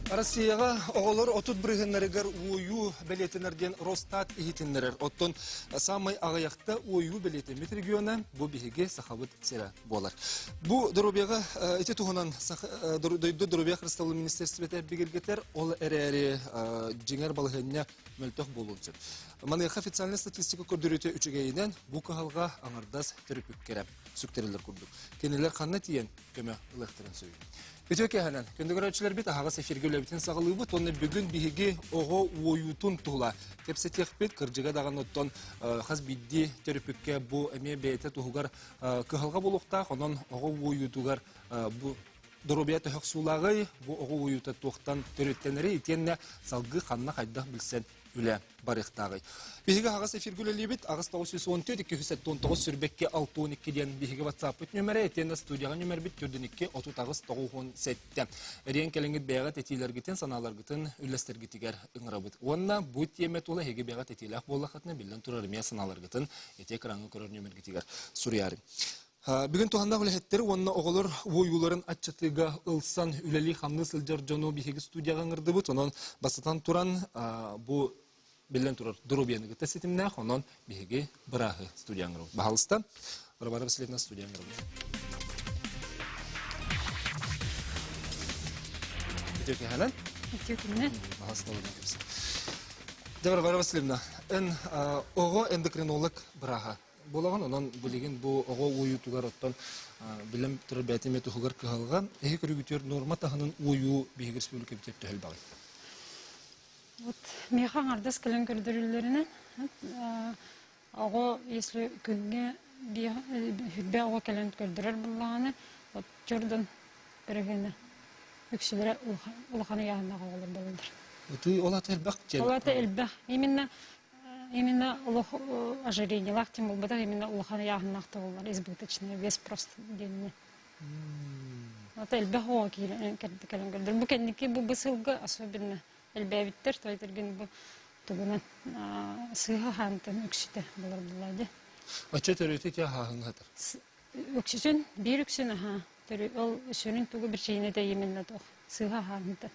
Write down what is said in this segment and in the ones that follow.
Россияға оғылыр отут біргенлерігер ойу білетінерден Росстат ехетінлерер. Оттон самай ағаяқта ойу білетімет регионы бұ бігеге сақабыт сері болар. Бұ дұрубеға еті туғынан дұрубеға Қырыстаулы Министерстветі бігергетер ол әрі жеңер балығынне мөлтіқ болуынсыр. Манайға официальный статистика көрдіреті үчігейінен бұ қағалға аңырдас түріпік керем сүктерілер көрдік. Кенелер қанна тиен көмі ұлықтырын сөйін. Өтөке ханан, көндөгөрөчүлөр бит ағас эфирге үлебитин сағылыбы, тонны бүгін биһиги оғо ойутун туғла. Кепсе текпет, кыржыға даған оттон қаз бидди төріпікке бұ әме бәйті туғығар кығылға болуқта, онын оғо ойутуғар бұ дұрубия тұхық сулағы, бұ оғо ойута туқтан төреттенері етенне салғы қанна қайдақ білсен үлі барықтағы. Биһиге ағас эфирге үлелебит, ағас 914-219 сүрбекке 612-ден биһиге WhatsApp бүт нөмірі, етенне студияға нөмір бит түрдінікке 30-917. Әрен кәліңгіт бәйғат етейлергітен, саналаргітін үлестергітігер ұңырабыт. Онна бұ темет олы хеге бәйғат етейләқ болақытны білден тұрарымия саналаргітін етек раңы көрір нөміргітігер сүріярым. Бүгін туғанда үләхеттері, онына оғылыр ойуларын атчатыға ылсан үләли қамны сылжар жону биһиге студияға ңырды бұт. Онын басытан тұран бұ білден тұрар дұрубияны ғытта сетімнәқ, онын биһиге бірағы студия ңыру. Бағалыста, Барбара Васильевна студия ңыру. Өтеке ханан? Өтеке міне. Бағалыста олын көрсі. Барбара Васильевна, оғы эндокринолог бірағы. Болаған, онан білеген бұл оғы ойутуғар оттан білім тұры бәтеме тұғығар кығалға, әйі көрігітер норма тағының ойу бейгі республика бітеп төхіл бағай. Меқан ардас кілін көрдірілерінен, оғы еслі күнге хүтбе оғы кілін көрдірер болағаны, жордан бірігені үкшілері ұлғаны яғындағы олар болылдар. Олаты әлбәқ жәл? Олаты әлбәқ. Именно ожирение лактим был бы, именно улхана ягнахта была избыточный вес просто дельный. Это эльбахо килен килен. Букенники бу бысылга особенно эльбевиттер, то это ген бу тугана сыха хантан үкшите булар булады. Ача төрөтө тя хагыңатыр. Үкшүн бир үкшүн аха. Ол үкшүнүн тугу бир чейне де именно то сыха хантан.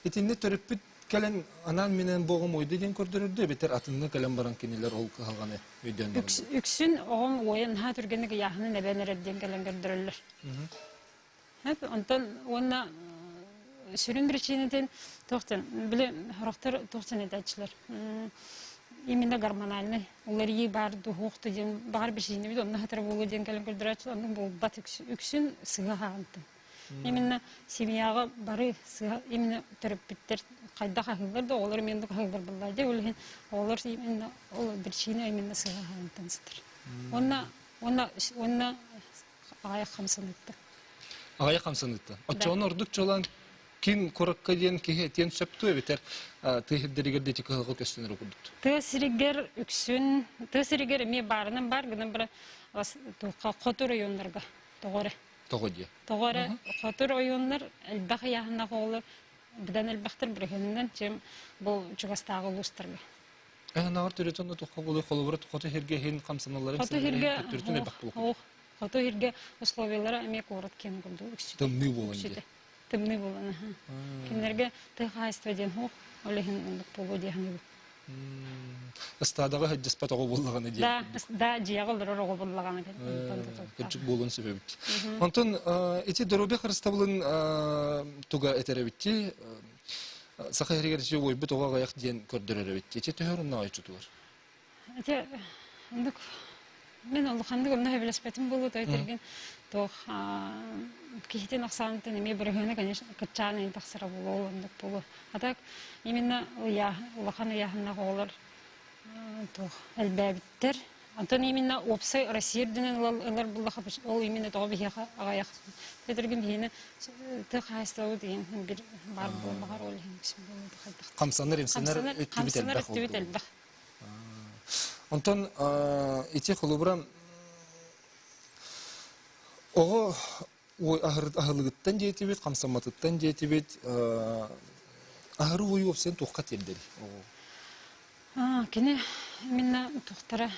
Этинде төрөпүт Кәлін анан менен боғым ойды ден көрдірірді, бетер атынны кәлін баран кенелер ол қалғаны өйден бағын. Үксін оғым ойын ға түргенігі яғыны нәбәнер әдден кәлін көрдірілер. Онтан онна сүрін причинеден тоқтын, білі құрақтар тоқтын әдәтшілер. Именно гормональный. Олар ей бар дұғықты ден бағар бір жейіне бейді, онна қатар болу ден кәлін көрдірәтшілер, оның бұл бат үксін сыға ғағынды. Именно семьяға бары именно түріп біттер қайда қағылар да, олар менді қағылар болады. Олар именно біршейіне именно сыға қағынтансыдыр. Онна ағаяқ қамсанытты. Ағаяқ қамсанытты. Отчауын ордық жолан кен қорыққа ден тен сөпті өбетер түйірдерігер деті қағылғы көстенер оқырдықты? Түйірігер үксін, түйірігер ме барынан бар, гынан бір қотыр ойындарға тоғыры. Тоғыры қатыр ойынлар әлбәқ яғына қолыр, бұдан әлбәқтір біргенінен жем бұл жүгастағы ұлыстырғы. Нағыр түретін тұққа қолы қолы бұры қоты херге хейін қамсаналарын сәлірін қоты херге условиялары әмек орат кен күлді. Тымны болын де? Тымны болын. Кемдерге тұйқайства ден хоқ, олығын ұндық болу дейін. Ыстадағы әджеспат оғы болағаны дейін? Да, жияғылыр оғы болағаны. Күрчік болуын сөбебіт. Онтын, еті дұрубе қарыстабылын тұға әтәребітті, сақы әрегер жеу ойбыт оға ғаяқ дейін көрдіреребітті. Еті түйірінна айчы тұғыр? Еті, мен олықандық ұлына өбілеспетім болу тойтерген. Кейтен ақсанытын еме бірігіні, конечно, күтчаны тақсыра болу, ондық болу. Атак, именно ұлақаны яғынна қолыр әлбәбіттер. Антон именно опсы Россияден олар бұллаға ол именно тоғы бейеға ағаяқ. Тетірген бейені тұқ айыстауы деген бір бар болмағар ол ең болу. Қамсаныр емсенер өттібет әлбәқ. Антон, ете құлыбырам оғы ағылығыттан жетебет, қамсаматыттан жетебет, ағыры ойы опсен тұққа тердері. Кені менна тұқтара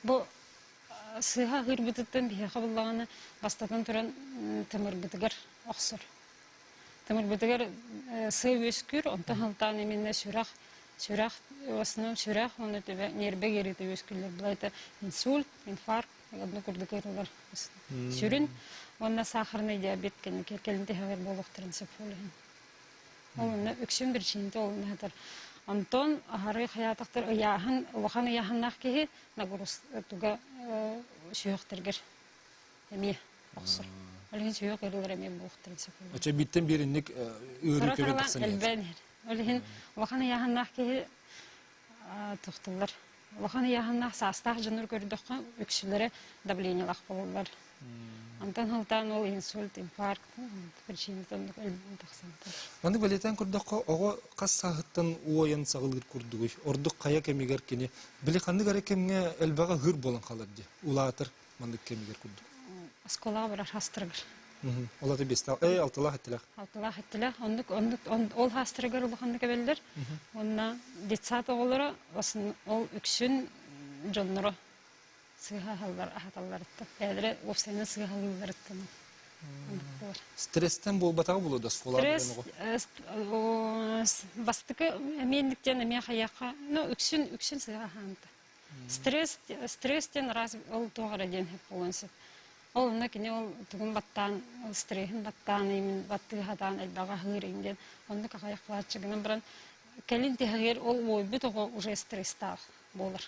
бұл сыға ғыр бұтыттан бейе қабылағаны бастатан тұран тымыр бұтығар оқсыр. Тымыр бітігер сый өскүр, онта халтан емінне сүрақ, осыным сүрақ, оны төбе нербе кереті өскүрлер. Бұлайты инсульт, инфаркт, одны күрді көрілер. Сүрін, онна сахарный диабет келінті хавер болуқтырын сепфолиген. Олына үксін бір чейінті олына хатыр. Антон ағары хаятықтыр ұяғын, оған ұяғыннақ кейі нагурус туға сүйіқтіргір. Әме оқсыр. Олеген сүйіқ өрілер әме болуқтырын сепфолиген. Оча биттен берінник үйірі көбен тақсан еді. Олеген оған ұяғыннақ кейі тұқтылар. Оған ұяғыннақ састақ жыныр көрдіққа үксілері давлениялақ болулар. Антон Халтан ол инсульт, инфаркт, причины тонды өлбін тақсанты. Маны білетен күрдіққа оғы қас сағыттан уайын сағылғыр күрдіғі. Ордық қая кемегер кені. Білі қанды ғара кемге әлбаға ғыр болын қалады. Улатыр мандық кемегер күрдіқ. Асколаға бір хастырғыр. Олаты бестал. Алтылақ әттілақ. Алтылақ әттілақ. Ол хастырғыр ұлықанды кәбелдер. Онна детсат оғылары, ол үксін жонлары. Сыға халдар ахаталларытты. Әдірі опсайны сыға халдарытты. Стресстен бол батағы болу да сфолар? Стресс бастықы мендіктен әме қаяққа, үксін сыға ханды. Стресстен раз ол тоғыра ден хеп болынсып. Ол ұнна кене ол тұғын баттан, стресін баттан, емін баттығы хатан әлбаға ғыр емден. Онды қаяқлар чығынан бірін кәлін тегер ол ойбы тоғы уже стресстақ болыр.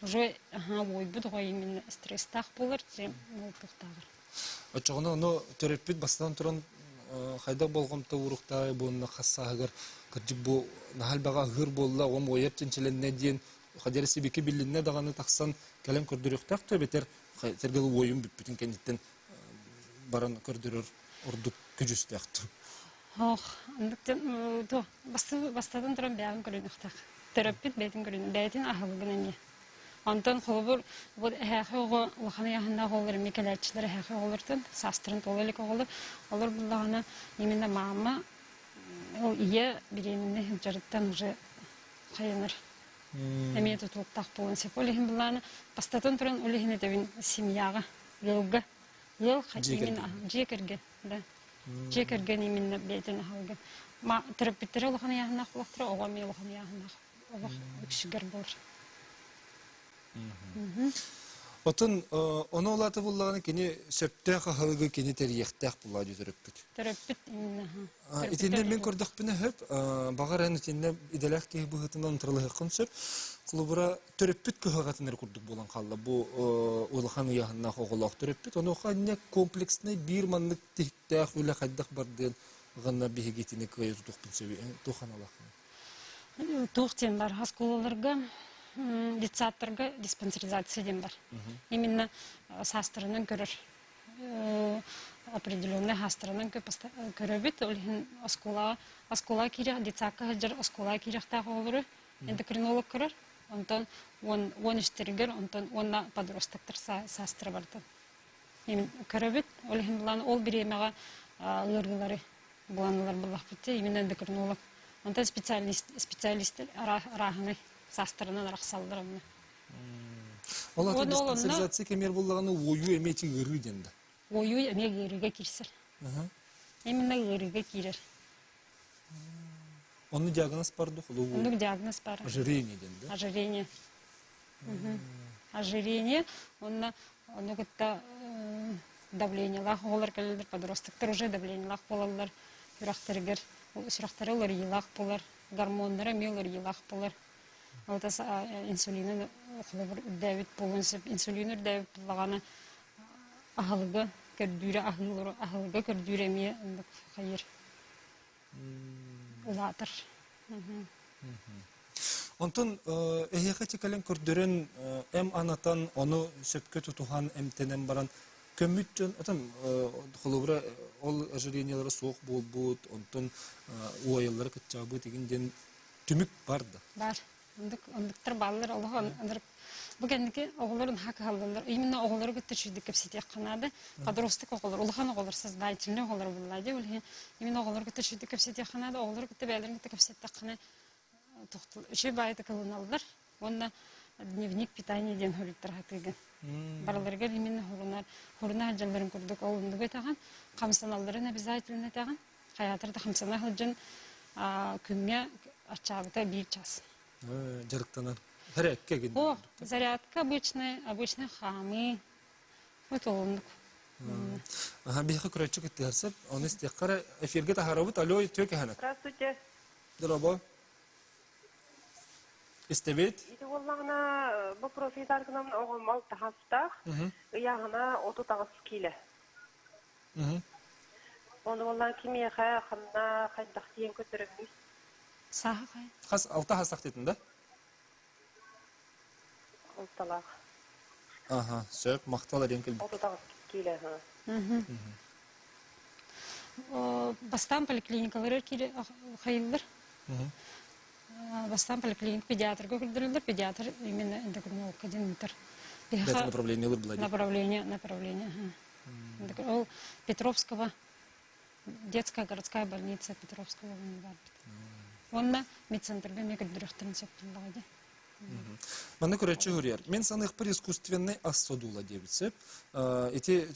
Уже ойбы тоғы емін стресстақ болыр, жем ол тоқтағыр. Очоғына оны төреппет бастан тұрын қайда болғымта ұрықтай бұны қассағығыр. Кірдік бұл нағалбаға ғыр болла, оң ойып ченчеленне дейін қадері себеке білінне дағаны тақсан кәлем көрдіріқтақ төбетер тергелі ойым бүппетін кәнеттен баран көрдірір ұрдық күжістіяқты. Бастадан тұрын бәғын көрініқтақ. Төреппет бәйтін көрінің, бәйтін ағылығын әне. Антон қолыбыр, бұл әхі оғы, ұлғаны яғында қолыр, мекеләтшілер әхі олырдың, састырын толылық олыр. Олар бұлағына немінде мама, ол ие беремінді жарыттан уже қайыныр. Әмейті тұлықтақ болын сеп. Олығын бұлағына бастатын тұрын олығын әтәуін семьяға, елгі, ел жекерге, жекерге немінде бәйтін ағылғы. Түріппеттері ұлғаны яғында қолықтыры, оға мен ұлғаны яғында үкшігер болыр. Отын, оны олаты бұллағаны кені сөптәқ ағылығы кені тәрияқтәқ бұллады түріппет. Түріппет, именно. Итінде мен көрдіқ біні хөп, бағар ән итінде иделәқ кейі бұғытынан тұрылығықын сөп, құлыбыра түріппет көхағатыныр көрдік болан қалды. Бұл ұлған ұяғынна қоғылақ түріппет. Оны оға комплексіне бір маңдық тектәқ өлі қайдақ барден ғанна бігетіне көйі тұтықпын сөбі. Тұған алақыны. Тұқтен бар, хасколаларға. Детсаттарға диспансеризация дем бар. Именно састырының көрір. Определенный хастырының көрір бет. Олығын оскола керек, детсаққа жыр оскола керектағы олыры. Эндокринолог көрір. Онтан 13-тергер, онна подростықтыр састыры барды. Көрір бет. Олығын бұланы ол біремеға ұрғылары бұланылар бұлақ бітті. Именно эндокринолог. Онтан специалистер рағыны. Састырынан рақсалдырымны. Олаты диспансеризация кемер болағаны ойу әмейті ғыры денді? Ойу әме ғырыға керсір. Әмінна ғырыға керер. Оны диагноз барды? Оны диагноз бар. Ожирение денді? Ожирение. Ожирение. Оны күтті давлениялақ олар кәлілдір. Подростықтар уже давлениялақ болалар. Үрақтары олар елақ болар. Гормондары мелар елақ болар. Отас инсулины үддәвит болынсып, инсулин үддәвит болағаны ағылығы көрдүйрі, ағылығы көрдүйрі әме қайыр ұлатыр. Онтын әйеқі текален көрдірін әм анатан оны сөпке тұтуған әмтенен баран көміт жөн, құлыбыра ол ожирениялары соқ бол бұд, онтын уайылары күтчабы дегенден түмік барды? Бар. Ондықтар балылар олығы андырып. Бұгендікі оғыларын хақы қалдылар. Именно оғылары күтті шүйді көпсетек қанады. Подростық оғылар, ұлған оғылар создательный оғылар бұлайды. Именно оғылар күтті шүйді көпсетек қанады. Оғылар күтті бәлерін күтті көпсетек қаны тұқтыл. Үші байыты қылын алылар. Онда дневник питания ден хөліктір хатыгын. Бараларға именно хұрына әлжаларын көрдік. Олынды бөйтаған. Қамыстан алдарын обязательно таған. Хаятырда хамсана хылжын күмме ачабыта 1 час. Жарықтанар. Хәрәкке генде. О, зарядка обычный хамы. Вот он. Ага, бихе күрәтчик иттәрсәп, оны истеккара эфирге тахарабыт. Алло, төке ханат. Здравствуйте. Здорово. Истебет? Иди воллағына вопрос етаркынан оғым алты хастақ, ұяғына 30 келі. Оны воллағын кемеға қамна қайдақ дейін көтеріңіз. Саха қай? Қас 6 хастақ дейтін да? Алталақ. Ага, сөп, мақталар ең келбі. 30 келі. Бастан поликлиникалары қайылдыр. Бастан поликлиник педиатрға көрдірілдір. Педиатр именно эндокринологқа денітір. Это направление лырбыла дейін. Направление. Ол Петровского, детская городская больница Петровского. Онна медцентрге мекөддіріқтірін септілдіғады. Маны күрәтчі көрер. Мен санық бір искусственный ассодула дебітсеп. Эти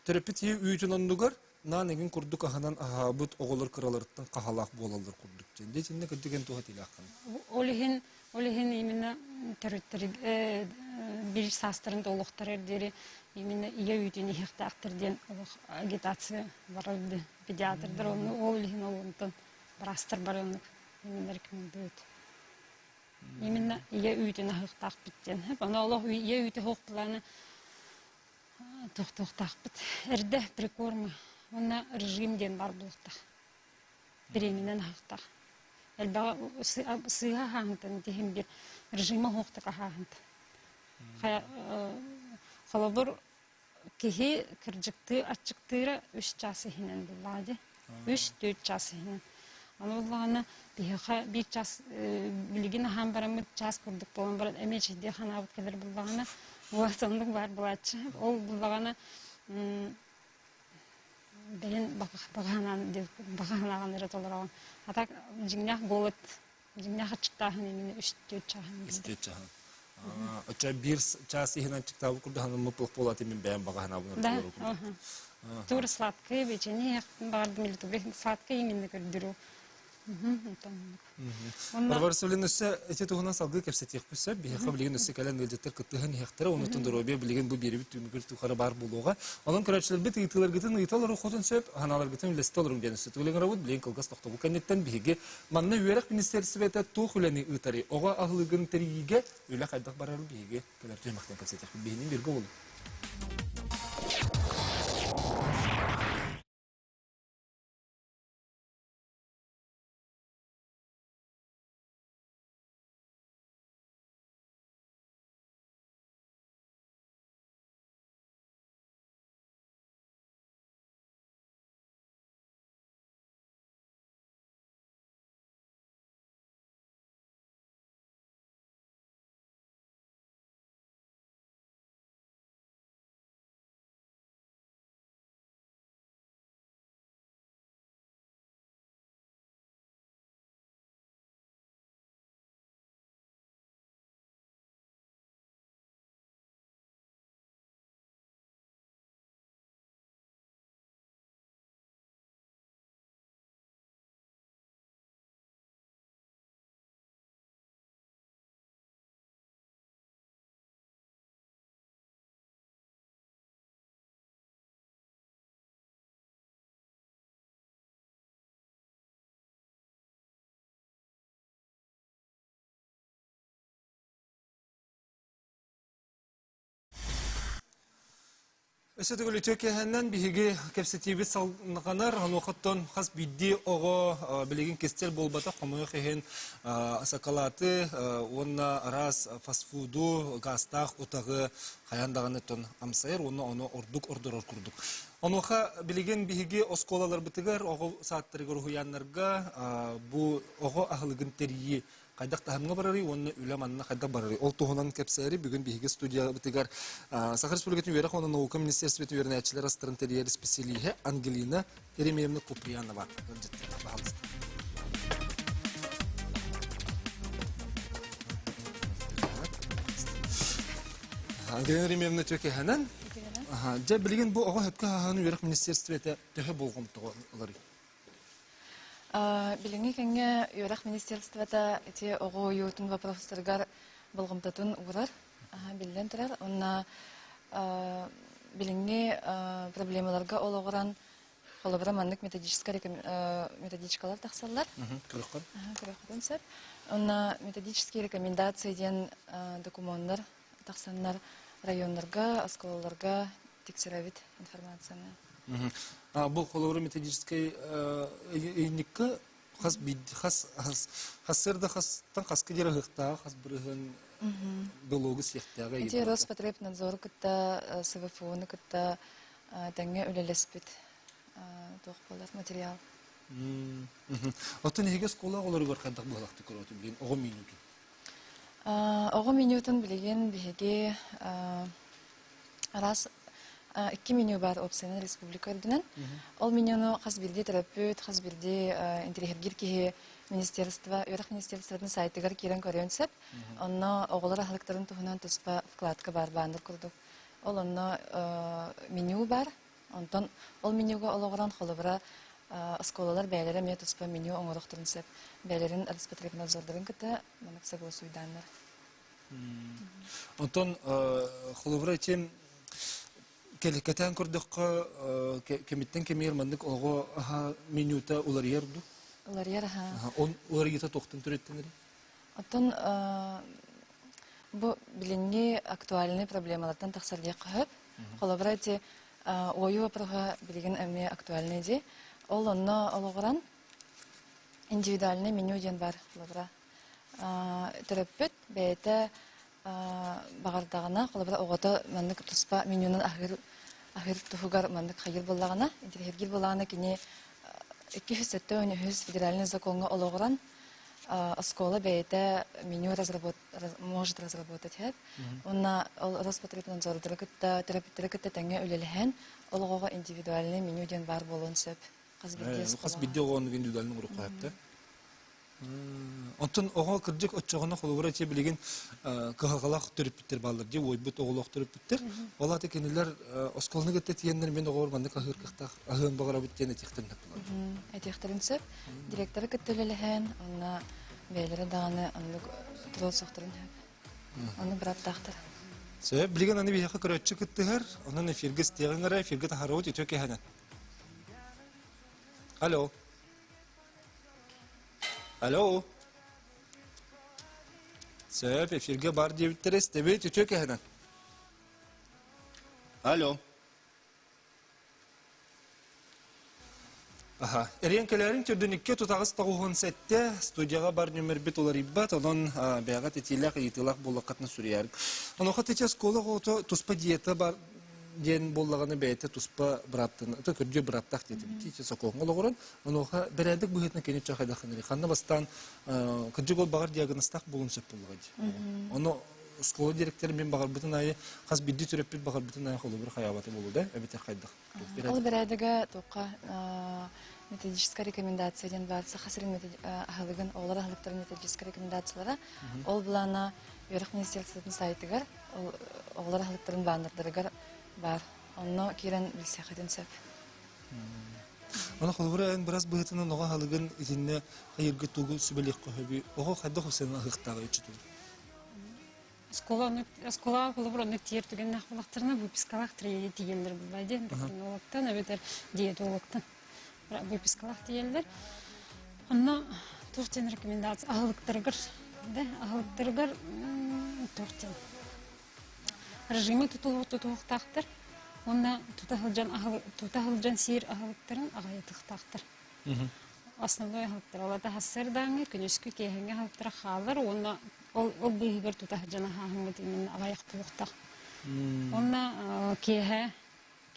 терапия үйітін ондығар, нанеген күрдік ағанан ағабыт оғылыр қыралырттың қағалақ болалыр күрдік. Детінне күрдіген туға телі аққан. Олихин именно bir sastırın doluqtar erderi именно iya ütünü hektartırden agitasiya varıldı. Pediatrdır onu olihин olundan barastır barınlık. Именно рекомендует. Именно iya ütünü hektar bitten. Bana Allah iya ütü hoqpılarını toxtaq bit. Erde прикормы. Ona rejimden var buluqtaq. Беременен hektar. Elbağa sığha hangtan dehim bir rejime hoqtaq hangtan. Халабыр кеһи кыржыкты ачыктыра 3 час хинен булады. 3-4 час хинен. Аны булганы биха 1 час билигин хам барамы час курдук болгон бар эмечи де хана бут келер булганы. Уатындык бар булачы. Ол булганы белен баганан деп баганаган эре толоргон. Атак жиңнах болот. Жиңнах ачыктахын эмне 3-4 час. 3-4 час. Оча bir час ихнан чиктабы курды ханын мыплық болады мен бәйін бағана бұны Да, тур сладкое печенье, бардым или тур сладкое именно көрдіру. Барбар сөйлен өсі, әте тұғынан салғы кәпсетек көсі, бейхі білген өсі кәлін өлдеттер күттіғын ехтірі, оны тұндыробе білген бұл бері біт түмігір тұқары бар болуға. Оның көрәтшілер біт ұйтылар гітін, ұйталар ұқытын сөп, ханалар гітін үлесті олырын бән өсі түгілен рауыд, білген қылғас тоқты бұл кәнеттен бейге. Манна үйерек министерсі бәті тұқ үләні ұйтары, оға ағылығын тәрігіге үлі қайдақ барары бейге кәлер түймақтен кәпсетек бейінен бергі олы. Өсөтік өлі төкеһеннен бігі кәпсетебі салынғанар, ұқыттон қас бидді оғы білеген кестер болбата қомығы қеген сақалаты, онына арас фастфуду, гастақ, отағы қаяндағаны тон амсайыр, оны ордық құрдық. Онуға білеген бігі осколалар бітігер, оғы сааттырығыр ұяндарға бұл оғы ағылығын тәрейі Қайдақ тағымға барары, оны үлем анына қайдақ барары. Ол тұғынан кәпсәрі бүгін бейге студия бітігер Сахар Республикатын үйері қонын наука министерстветін үйеріне әтшілер астырын тәрейері специалиге Ангелина Еремеевна Куприянова. Ангелина Еремеевна төке хәнен. Ага, жа билген бу ого хөпкө хаханы үрек министерство эте төһө болгом тоголары. Билинги кеңге Юрах министерствода эти ого ютун вопростаргар болгомтатын урар. Билден турар. Онна билинги проблемаларга ологоран холобра маннык методичкалар тахсаллар. Кырыккан. Кырыккан сәп. Онна методические рекомендации ден документлар тахсаннар районнарга, осколаларга тексеребит информацияны. Бұл қолауыры методической үйініккі қасырды қастан қасқы дері ғықтағы, қас бірігін биологы сияқтағы еді. Роспотребнадзор күтті, СВФОны күтті тәңе өлелеспет тоқпалар материал. Оттан егес қола олары бар қайдақ бұғалақты көрі білген, оғы минутын? Оғы минутын білген бігеге арас 2 меню бар опцияны республика үрдінен. Ол менюны қаз бірде терапевт, қаз бірде интерьергер кеге министерство, Юрах министерствоның сайтыгар керен көренсеп, онны оғылар ахылықтарын тұхынан тұспа вкладка бар бандыр күрдік. Ол онны меню бар, онтан ол менюға олығыран қолыбыра осколалар бәйлері ме тұспа меню оңырықтырын сеп, бәйлерін Роспотребнадзордарын күті манық согласуйданлар. Онтан қолыбыра тем Кәтән көрдіққа кеметтен кемейер мандық оғы менюта олар ерді? Олар ер, ха. Олар ета тоқтын түреттіңірі? Оттан бұл білінге актуальный проблемалардан тақсарлия қағып. Қолабыра те ойу апырға білген әме актуальный де. Ол онына олығыран индивидуальный меню ден бар. Қолабыра терапевт бәйті бағардағына, қолабыра оғыта мандық тұспа менюнан ахыр тұхығар мандық қайыр болағына, интерьергер болағына кене 200 федеральный законға олығыран оскола бәйті меню может разработать. Онна Роспотребнадзордары күтті, терапевттері күтті тәңе өлеліген, олығыға индивидуальный меню ден бар болуын сөп. Қаз бидде оғаны индивидуальный ұрық қайыпты? Онтан оға кірдік отчағына қолыбыра те білеген қағалақ түріппіттер балыр де, ойбыт оғылақ түріппіттер. Олаты кенелер осколыны кетті тиенлер мен оғыр манды қағыр қықтақ ағын бағыра бүттен әтектерін әпілар. Әтектерін сөп, директоры күттіліліген, онына бәйлері дағаны тұрол соқтырын әп. Оны бірат тақтыр. Сөп, білеген аны бейхі көрәтші күттігір, оның эфиргі стеғын ғара, эфиргі тахарауыт етөке хәнен. Алло. Алло. Сөп, эфирге бар дебіттері стебе түтөк әхінен. Алло. Әренкелерін түрдінікке тұтағыз тағуғын сәтте студияға бар нөмір бет олар иббат, онын бәғат етелек, етелек болақатны сүрейәрік. Оны қат ете сколы ғоты тұспа диета бар ден боллағаны бәйті тұспа бұраптын, ұты күрде бұраптақ деді бітті, соқоғын олығырын, оныға бәрәдік бұғытына кенет жақайдақыныры. Қанна бастан күрде ол бағар диагностақ болын сөп болуға. Оны сколы директері мен бағар бұтын айы, қаз бидді түріп біт бағар бұтын айы қолы бір қаябаты болу да, әбетер қайдақ. Ол бәрәдігі тоққа методическая рекомендациядан бар, сақасырын ағылығын, олар ағылықтарын методическая рекомендациялары, ол бұлана Юрах министерствоның сайтығар, олар ағылықтарын бандырдырығар бар. Онно керен білсе қайден сөп. Оны қолыбыра ән біраз бұғытының оға халығын етіне қайырғы тұғы сүбелек қойбі, оға қайда құсының ағықтағы өтші тұғы? Скола қолыбыра оны тиер түген нақпылақтарына выпискалақ тірейді тегелдер бұлайды. Олықтан, өбетер диетологтан выпискалақ тегелдер. Онно тоқтен рекомендация ағылықтырғыр тоқтен. Режимі тұтылықтақтыр. Онна тұтағылжан сейір ағылықтырын ағайытықтақтыр. Основной ағылықтыр. Олата хасырдаңы күнескі кейхенге ағылықтыра қалыр. Онна ол бұйығыр тұтағылжан ағайықтықтақ. Онна кейхе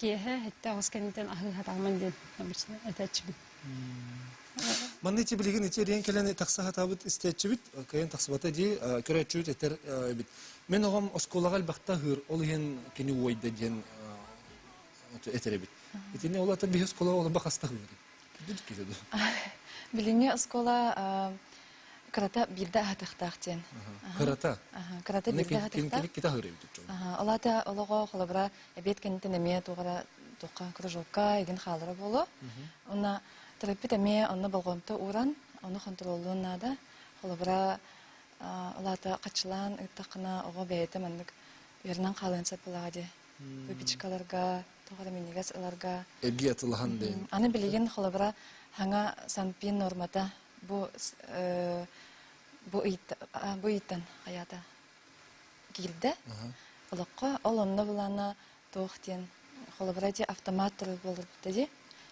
әтті ағыз ағылғат алман ден әтәтшібін. Манны те білеген ете рейн келен тақсаға табыт істетші біт, кайын тақсыбата де көрәтші біт әтер біт. Мен оғам осколаға әлбақта ғыр, ол ең кені ойды ден әтері біт. Етіне ол атын бейі осколаға олан бақаста ғыр. Білдік кетеді. Біліне оскола Карата бирде ахатахтахтен. Карата. Карата бирде ахатахтах. Кенкелик кита хырып дичон. Алата олого холобра эбет кенте неме тугара тока кружокка еген халара боло. Онна терапия теме онна болгомто уран, оны контроллунада холобра алата качылан ытакына ого бейте мандык ернан калын сапылагади. Выпечкаларга, тугара минигас аларга. Эбги атылхан де. Аны билеген холобра ханга санпин нормата бу иттан хаята килде. Олоққа ол онны булана тоқтен холобрати автомат туры болдыр битеди.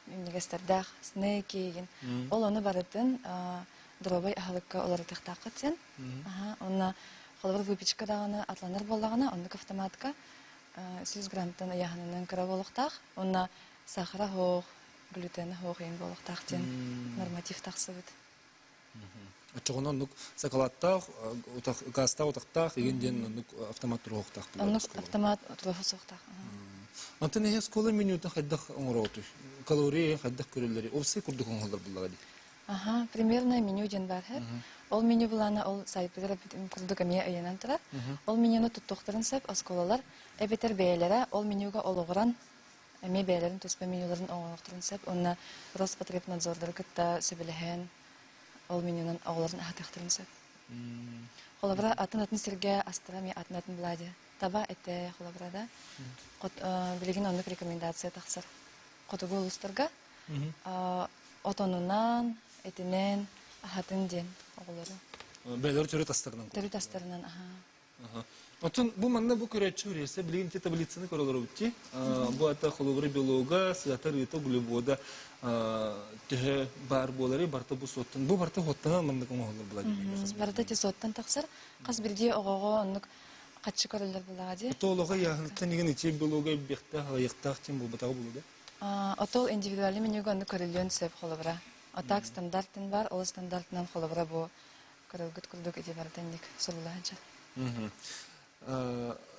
Минигастердах снеки еген. Ол оны барытын дробай ахалыкка олар тактакытсен. Онна холобра выпечка даганы атланыр боллагына оннук автоматка 100 граммтан аяғанынан кіра болықтақ. Онна сахара хоқ, глютені хоқ ең болықтақтен норматив тақсы бұд. Ачығынан нүк сақалаттақ, газта отақтақ, егенден нүк автомат тұры оқтақ. Оннук автомат тұры соқтақ. Антын ехе скола менютын қайдақ оңыр оты? Калория қайдақ көрелері? Олсы күрдік оңғалар бұллағады? Примерно меню ден бар хеп. Ол меню булана ол сайпыдыр күрдік әмия өйенен тұра. Ол менюны тұттуқтырын сәп, осколалар әбетер бәйелері ол менюға ол оғыран әме бәйелерін тұспа менюларын оңылықтырын сәп. Онна Роспотребнадзордары күтті сөбіліген ол менюнан оғыларын ақтықтырын сәп. Холабра атын серге астыра мен атын бұлады. Таба әтті холабрада білеген онлық рекомендация тақсыр. Қотығы ұлыстырға отонунан, этинен, ахатын ден оғылары. Бәйлер түрі тастарынан? Түрі тастарынан, аха. Отын, бұл манна бұл көрәтші өресі, білген те таблицаны көрілері өтті. Бұл ата қолығыры биолога, сыятар еті глюбода түхі бар болары, барта бұл соттан. Бұл барта хоттана мандық оңғылар бұлады. Барта те соттан тақсыр, қас бірде оғығы онлық қатшы көрілер бұлады. Отолыға яғылықтан еген ете биолога бекті, ғайықтақ тен бұл батағы болуды? Отол индивидуальный менюга онны көрілген сөп қолыбыра. Отак стандарттын бар, ол стандартынан қолыбыра бұл көрілгіт күрдік еде бардандик сұрылағанша.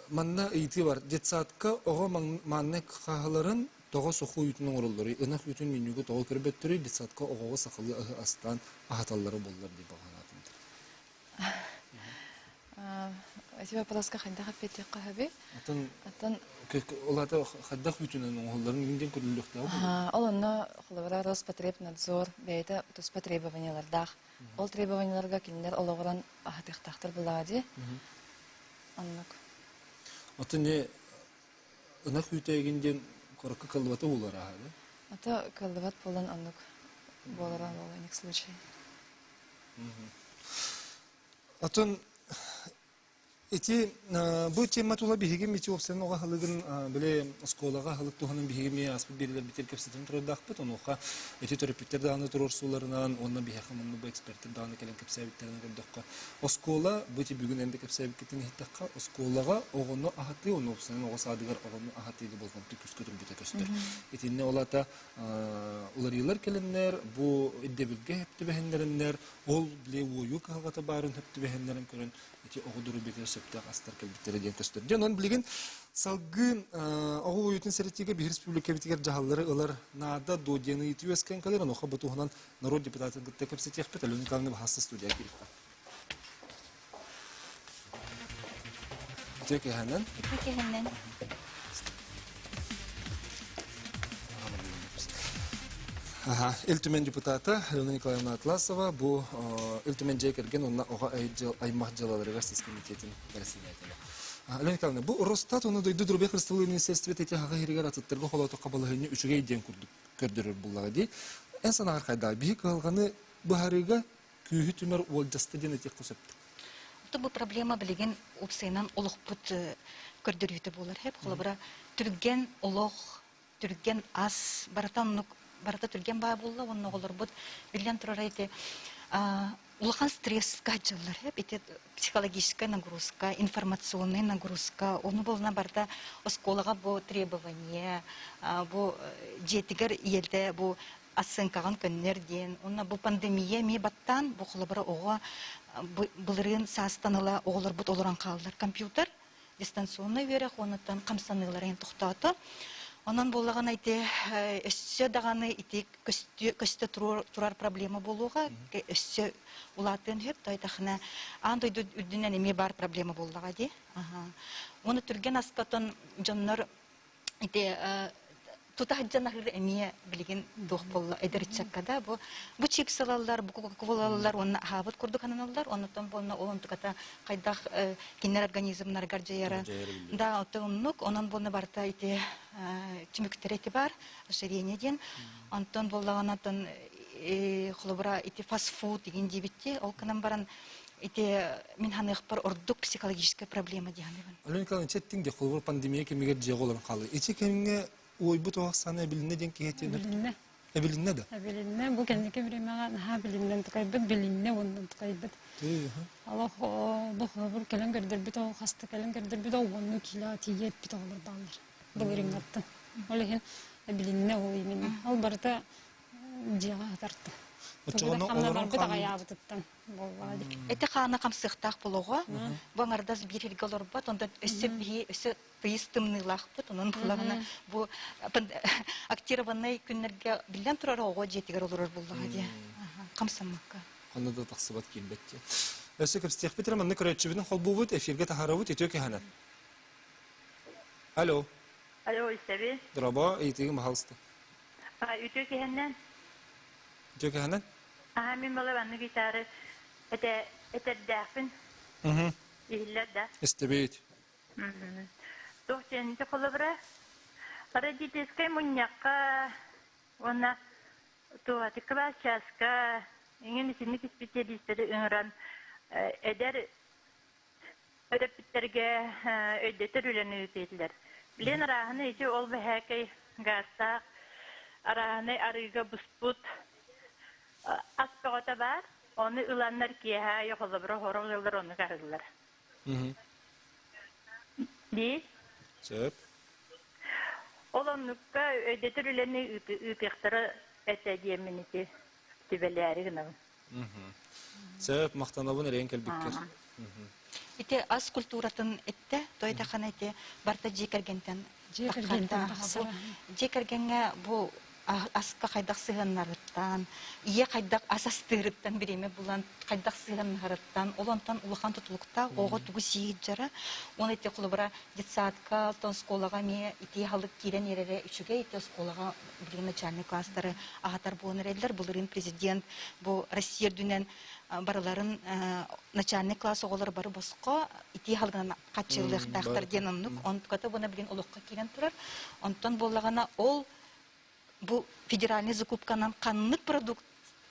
Манна ити бар. Детсатка оға манна қағыларын тоға соқу үйтінің орылдары. Инақ үйтін менюга тоға көрбет түрі, детсатка оғаға сақылы астан ағаталары болылар деп бағанатындар. Эти вопроска хандах аппетит қағаби. Олата хаддах үйтінен оғыларын еңден көріліктегі бұл? Ол онны қолыбыра Роспотребнадзор бәйті тұспа требованиялардақ. Ол требованияларға келінер олығыран ағатықтақтыр бұлады. Аннық. Аты не ынақ үйтегенден қорқы қалываты олар ағады? Аты қалыват болан аннық болара болы нек случай. Атын эти бұл тема тула бігеге мети опсен оға халығын біле сколаға халық туғанын бігеме аспы берілер бітер кепсетін тұрдақ бұд, оныға эти терапевттер дағаны тұрор суларынан, онына бігеқамынны бұл эксперттер дағаны келен кепсәбіттерін көрдіққа. Оскола бұти бүгін әнді кепсәбіттен еттіққа, осколаға оғыны ағаты, оны опсенен оға садығар оғыны ағатыйды болған түкіс көтір бүті көстір. Етіне олата олар елер келінлер, бұл әддебілге әпті бәхендерінлер, ол біле ойу қағаты барын әпті бәхендерін көрін, эти оғыдыры бекер сөптәқ астар кәлбіттері ден көстір. Ден оны білген салғы оғы ойытын сәреттегі бір республика бітігер жағалары олар нада до дені еті өскен кәлерін оға бұтуғынан народ депутатын күтті көпсетек бет, әлі ұнықалыны бағасы студия керіп. Үтек ехәнен? Үтек ехәнен. Элтумен депутаты Алена Николаевна Атласова бұл Элтумен жекерген онына оға аймақ жалаларыға сіз комитетін бәрсенетілі. Алена Николаевна, бұл Росстат оны дойды дұрбе Христовы министерстве тәте хаға херігер аттыттырғы қолауты қабалығыны үшіге еден көрдірір бұллаға дей. Ән санағар қайда, бейі қалғаны бұхарыға күйі түмер ол жасты ден әтек қосыпты. Бұл проблема білеген ұтсайынан олық бұт көрдірүйті болар. Хеп қолабыра түрген олық, түрген ас, барата түрген баа болла, оның оғылыр бұд білген тұрар әйті улахан стресс гаджалар, психологическая нагрузка, информационная нагрузка, оны болына барда осколаға бұл требование, бұл жетігер елді бұл асынкаған көннерден, оны бұл пандемия ме баттан, бұл қолабыра оға бұлырын састаныла оғылыр бұд олыран қалылар компьютер, дистанционный верех, онытан қамсаныларын тұқтаты. Онан боллаган айты өссө даганы ити көстө турар проблема болууга өссө улатын хеп тайтахна андой үдүнөн эме бар проблема боллага ди. Оны түрген аскатон жоннор ити тутахджанахыр эме билген дух болла эдерчаккада бу чипсалалар, бу кока-колалар онна хабыт курдук ханалар, оннан болна олонтуката кайдах кинер организмнар гаржаяра. Да, отоннук онан болна барта ити чимиктерети бар, ошерение ден. Антон боллаганатон холобра ити фастфуд деген дебитти, ол канан баран ити мин ханых бар ордук психологическая проблема дигәнбен. Алена Николаевна, четтинге холбор пандемия кемигер жеголар калы. Ичи кемге ойбут оғсаны билинне ден кеетенер. Билинне. Билинне да? Билинне. Бу кендики времяга наха билиннен тукайбыт, билинне ондан тукайбыт. Аллах бу хабыр келен гердер бит о хаста келен гердер бит о онну кила тиет бит олар балдар. Булырың атты. Олеген билинне ой мен. Ал барта жага тартты. Очоно олорун Эти хана камсыктак болого, баңардас бирилгалар бат, онда өсө тыйстымны лахпыт, онун булагына бу актированный күннерге билен турар ого жетигер олорор булдага ди. Камсамакка. Онда да таксыбат килбетти. Өсө кепстех Петр манны көрөчүбүнүн холбубут эфирге тахарабут этөкө ханат. Алло. Алло, истеби. Драба эйтиги махалсты. Ütü kehenden. Этөкө ханат? Min bala bandı gitarı. Ete dafin. İhiller da. Estebeit. Doğçen de kolabra. Para diteske munyaka. Ona tuğatı kıvaçaska. İngin sinlik spesialistleri öğren eder ödepitlerge ödetir üleni öteydiler. Bilen rahane içi ol ve hekay garsak. Arahane arıga busput. Aspağata var. Onu ılanlar ki ha yokulabra horog yıllar onu kardılar. Değil? Söp. Olanlıkta ödetir üleni öpektere etediyeminiti tübeleri gınavın. Söp maqtanabın ereğin kelbikkir. Ити аз культуратын этте тойда хана ити барта жекергентен жекергенге бу аска кайдак сыганнарыттан ие кайдак асастырыттан биреме булан кайдак сыганнарыттан олонтан улахан тутулукта ого тугу сиит жара оны ити кулубара детсадка тон школага ме ити халык кирен ерере үчүгө ити школага бир начальник класстары агатар болон эрелер булырын президент бу Россия дүнен барыларын начальник класс оголор бары боско ити халгана качылык тактар деноннук онтката буна билген улукка кирен турар онтон боллагана ол бу федеральный закупканан каннык продукт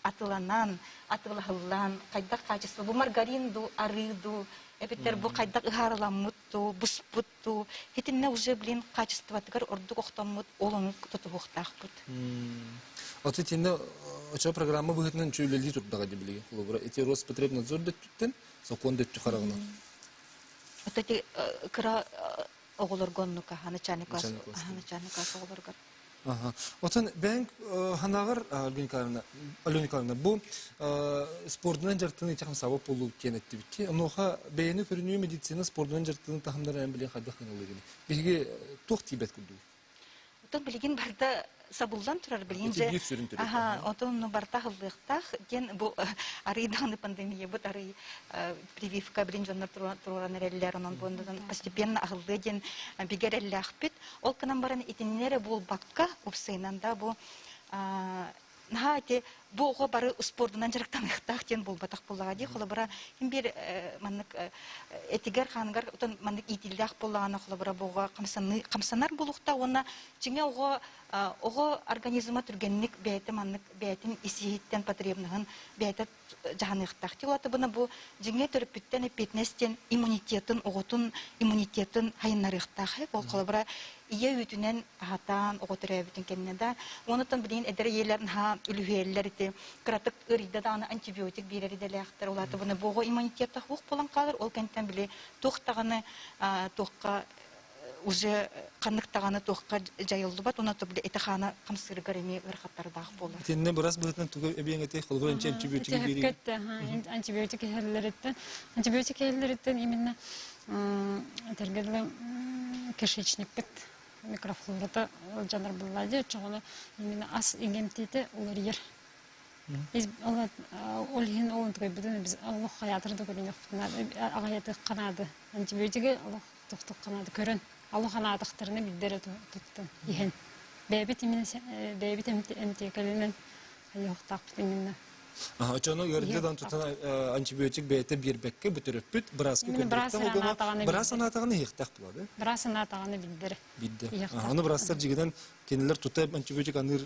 атыланан атылахыллан кайдак качество бу маргаринду арыду эпитер бу кайдак ыхарыламмытту буспутту хитинне уже билин качествотыгар ордук октоммут олонук тутубуктакпыт Оты тенде очо программа быгытнын чөйлели турдага деп билген. Холобра эти Роспотребнадзор деттен, закон детти карагына. Оты кыра оголоргоннука начальник класс оголоргар. Отан бәнк ханагар Алена Николаевна бу спортдан жартыны чакым сабап болуп кенетти битти. Оноха бәйни көрүнүү медицина спортдан жартыны тахымдар билен кайда кыйналыгы. Биге тох тибет күлдү. Отан билген барда сабулдан турар билген же. Отон барта хылдыктах ген бу арыйдан пандемия бу ары прививка билен жаннар турган эрелер анан бондан постепенно ахылды ген бигереллахпит. Ол канан баран итиннере болбакка упсыйнанда бу нахате бу ого бары спортунан жарыктан ыктак ген болбатак булага ди холобара ким бир маннык этигер хангар отон маннык итиллах буллагана холобара буга камсанар булукта ona жиңе ого организма түргенник бәйте маннык бәйтин исиһиттен потребныгын бәйте жаһаныктак ди олата буна бу жиңе төрөпүттен эпетнестен иммунитетін хайыннарыктак ол холобара ие үтүнен ахатан ого төрөбүтүн кеннеда онутан билин эдер елерин ха үлүһеллер ити кратык ырыйда да антибиотик берери делектер олата буна бого иммунитетта хук болан калыр ол кенттен биле тохтаганы тохка уже канныктаганы тохка жайылды бат онато биле этехана камсыргар эми ырхаттардак болду. Тенне biraz быгытнан туга эбеңете холбор антибиотик бери. Антибиотик хеллереттен именно тергерле кишечник бит. микрофлората жанр буллади, чоғыны именно ас игемтите олар ер. Biz olhin olun toy budun biz Allah hayatırda görünüyor. Ağayatı kanadı. Antibiyotik Allah doktor kanadı körün. Allah kanadıklarını bildire tuttu. Yihen. Bebet emtikalinin yok takpitiminne. Aha, çoğunu gördüğüden tutan antibiyotik beyte bir bekke bütürüp biraz biraz anatağını yıktak buladı. Biraz anatağını bildire. Bildi. Onu birazlar cigiden kendiler tutup antibiyotik anır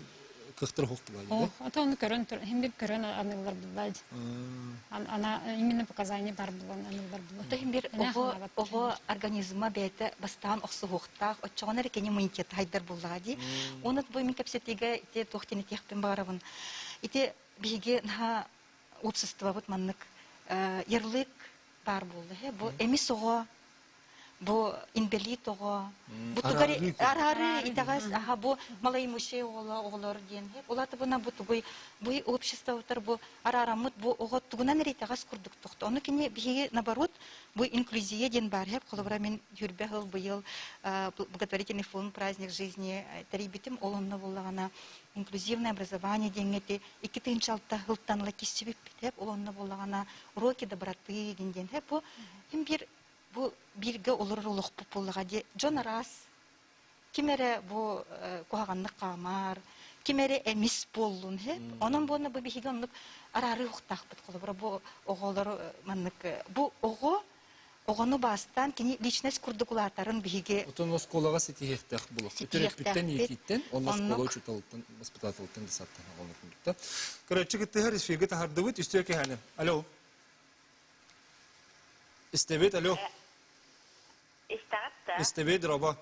kıhtır hoq buladı. Ota onu körün, hem bir körün anılar buladı. Ana именно показания бар булан анылар булан. Ota hem bir oğu organizma beyte bastan oqsu hoqtaq, oçağına rekeni immunitet haydar buladı. Onu bu min kapsetiga ite toxtini tehpin barabın. Ite biге ha общество вот маннык ярлык бар булды. Бу эмис ого, бу инвалид ого, бу тугари арары итагас аха бу малай муше оголор ден. Олаты буна бу тугуй бу обществотар бу арарамыт бу ого тугунан ритагас курдук тохты. Оны кине биге наоборот бу инклюзия ден бар. Хеп колобра мен юрбегыл быйыл благотворительный фонд праздник жизни тарибитим олонна буллагана инклюзивное образование денгети 2-6 жылтанла кисибип деп олонна буллагана уроки доброты денден хеп бу им бу бирге олор улук буллага де жонарас кимере бу куаганны камар кимере эмис боллун хеп онун буны бу бихигонлук арары уктакпыт колобра бу оголор маннык бу Оғаны бастан кені личность курдукулатарын биге. Отон осколага сетихтах булук. Өтөрөпүттен екиттен, онна оскола учуталыктан, воспитательтан десаттан оголнукта. Короче, гыттыгар исфеге тахардыбыт үстөке ханы. Алло. Истебет, алло. Истагатта. Истебет дроба.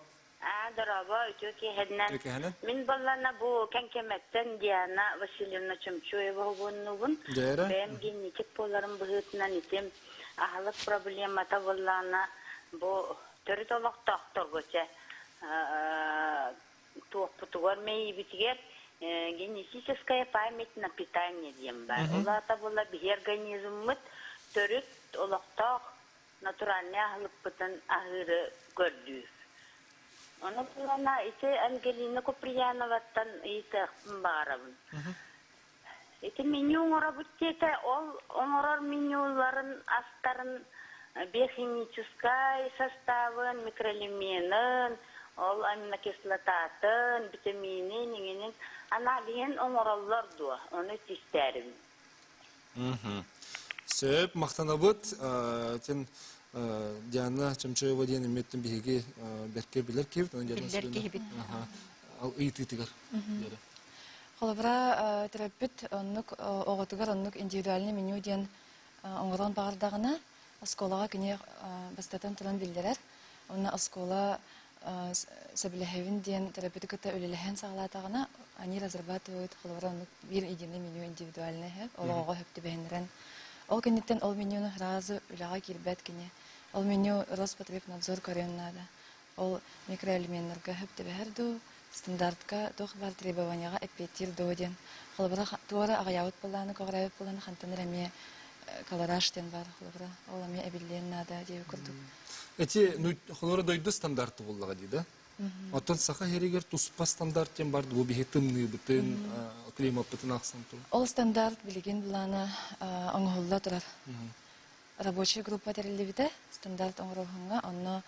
Дроба үтөке хеднен. Мин балларна бу кенкеметтен Диана Васильевна Чемчуева болнугун. Бем генетик боларын быгытынан итем. Ahlık problemata bollana bu törü tolak doktor göçe тугар мей битгер генетическая память на питание дем бар. Улата була бир организммыт төрүт олокток натуральный ахлык бутан ахыры көрдү. Оны булана ите Ангелина Куприяноваттан ите барабын. Эти меню работает, он менюларын астарын биохимический составын, микроэлементын, ол аминокислотатын, витамины, негенен, аналиен оңораллар дуа, оны тестерим. Сөп, мақтанабыт, тен Диана Чемчоева дейін үметтің бейге берке білер кебіт, Білер кебіт. Ал үйт-үйтігер. Холобра терапевт оннук оготугар оннук индивидуальный меню ден оңорон багардагына осколага кине бастатан туран билдерер. Онна оскола саблехевин ден терапевтиката өлелехен сагалатагына они разрабатывают холобра оннук бир единый меню индивидуальный хеп олого хепти бенерен. Ол кенеттен ол менюны разы үлага кирбет кине. Ол меню Роспотребнадзор көрөннада. Ол микроэлементлерге хепти беһерду. Стандартка тох бар требованияга эпетир доден. Холбара туара агаяут буланы кограйып буланы хантаныр эме колораштен бар холбара. Ол эме эбиллен нада деп көрдүк. Эти холора дойду стандарты буллага диде. Отон саха херигер туспа стандарттен бар бу бихетимни бүтүн климат бүтүн аксанту. Ол стандарт билген буланы оңголла турар. Рабочая группа терилибите стандарт оңрохунга онно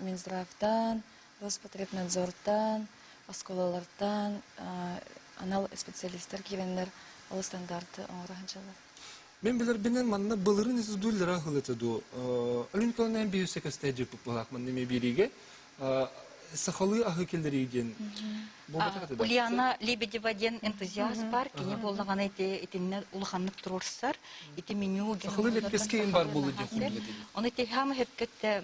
Минздравтан Роспотребнадзордан, осколалардан, анал специалисттер киренлер ол стандарты оңырахынчалар. Мен билер бинен манна былырын ису дуйлера хылытыду. Олимпиаданын бейусек стадия популак маннеме бириге сахалы ахы келдереген. Ульяна Лебедева ден энтузиаст бар, кене болдаган этинне улаханнык турурсар, эти меню сахалы лепкескейин бар болу деп хулет. Оны техам хепкетте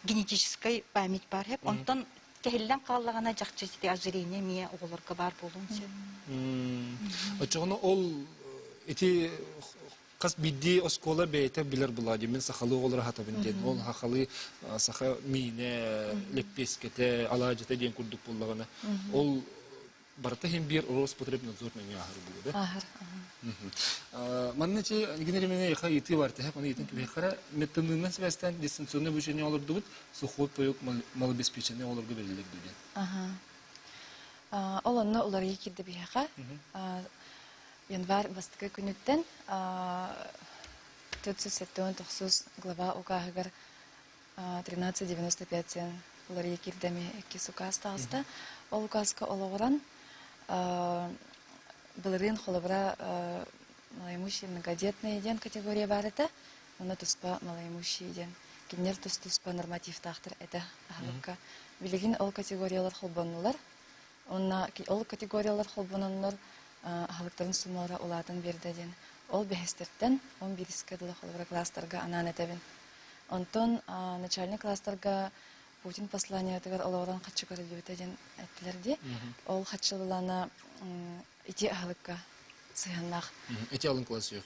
генетической память бар хеп, онтон кехиллен каллагана жакчы ожирение мие оголорго бар болунчу. Очоно ол эти кас бидди оскола бейте билер булади мен сахалы оголор хатабынден ол хахалы саха мине леппескете алажете ден курдук буллагана ол барта хем бир Роспотребнадзор меню ахыр булды. Ахыр. Маннычы генеремене яха ити бар тәһә, аны итен кебе хара метннан себестен дистанционный обучение алыр дубут, сухой паёк малобеспечение алырга берилер диген. Ол онно уларга кирде бияха. Январь бастыкы күнүттен 479 глава УК-гар 1395 уларга кирдеми эки указ тагыста. Ол указга ологоран былырын холобра малоимущий многодетный ден категория бар это, но туспа малоимущий ден. Кинер туспа норматив тахтыр это ахлыкка. Билигин ол категориялар холбоннулар. Онна ол категориялар холбонуннор ахлыктарын сумалара улатын берди ден. Ол бехестерден 11 дылы холобра класстарга анан этебин. Онтон начальник класстарга Путин послание тегер олоран хатчыгар дебетеден әттелерди. Ол хатчылана ити ахлыкка сыяннах. Эти алын классы yok.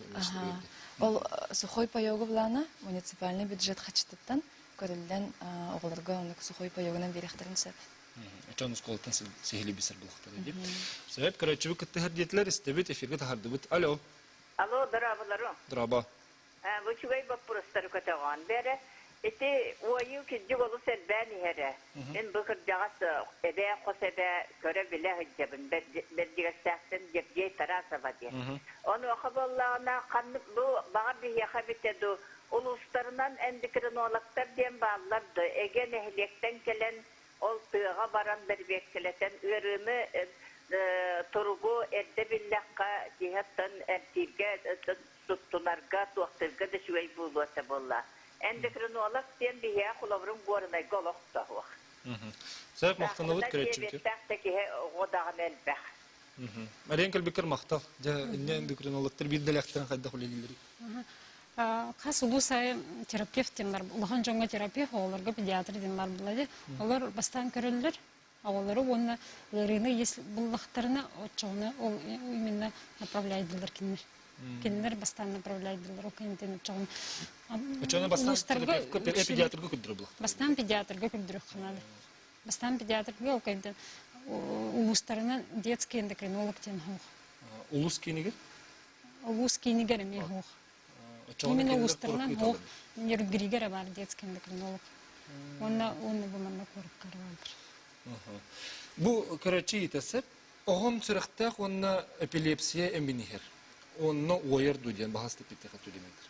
Ол сухой паёгы булана муниципальный бюджет хатчыттан көрүлден оголорго оны сухой паёгынан берехтерин сеп. Эчан сколтан сехили бисер булактар дип. Себеп көрөчү кытты хардиетлер истебет эфирге тахардыбыт. Алло. Алло, дорабаларым. Драба. Bu çubuğu bapurusları kötüğün beri. İşte oyun ki cıvalı serben yere. Ben bu kırcağısı ebe kosebe görebilir hıccabın. Ben diğersekten cepciye tarasa var diye. Onu akabollağına kanlık bu bana bir yakabitedi. Uluslarından endikrin olaklar diyen bağlardı. Ege nehliyekten gelen ol tığğa baran bir bekkeleten ürümü Torugu elde billakka cihattan ertirge tuttunarga tuhtırga da şüvey bulduğu bolla. Endekrini olak diyen bir ya kulavrum gorunay golok da huak. Sebep maqtanılık kere çünkü. Bekteki odağın elbek. Marenkel bikir maqtal. Ja inne endekrini olaktır bir delekten qayda hulelileri. Қас улусай терапевт демлар, улахан жоңга терапевт, оларға педиатр демлар болады. Олар бастан көрілдер. Олары оны ларыны если буллахтарына отчоны ол именно направляйдылар кинер. Кинер бастан направляйдылар о кинтен отчоны. Отчоны бастан педиатрга күддүрө булак. Бастан педиатрга күддүрө канады. Бастан педиатрга ол кинтен улустарына детский эндокринолог тен хох. Улус киниге? Улус кинигер эме хох. Именно улустарынан хох нервгригер бар детский эндокринолог. Оны буманна көрүп каралдыр. Bu Karachi itesep, oğum sırıqtaq onna epilepsiya eminiher. Onna oyar duyan bahas tepikte katülemedir.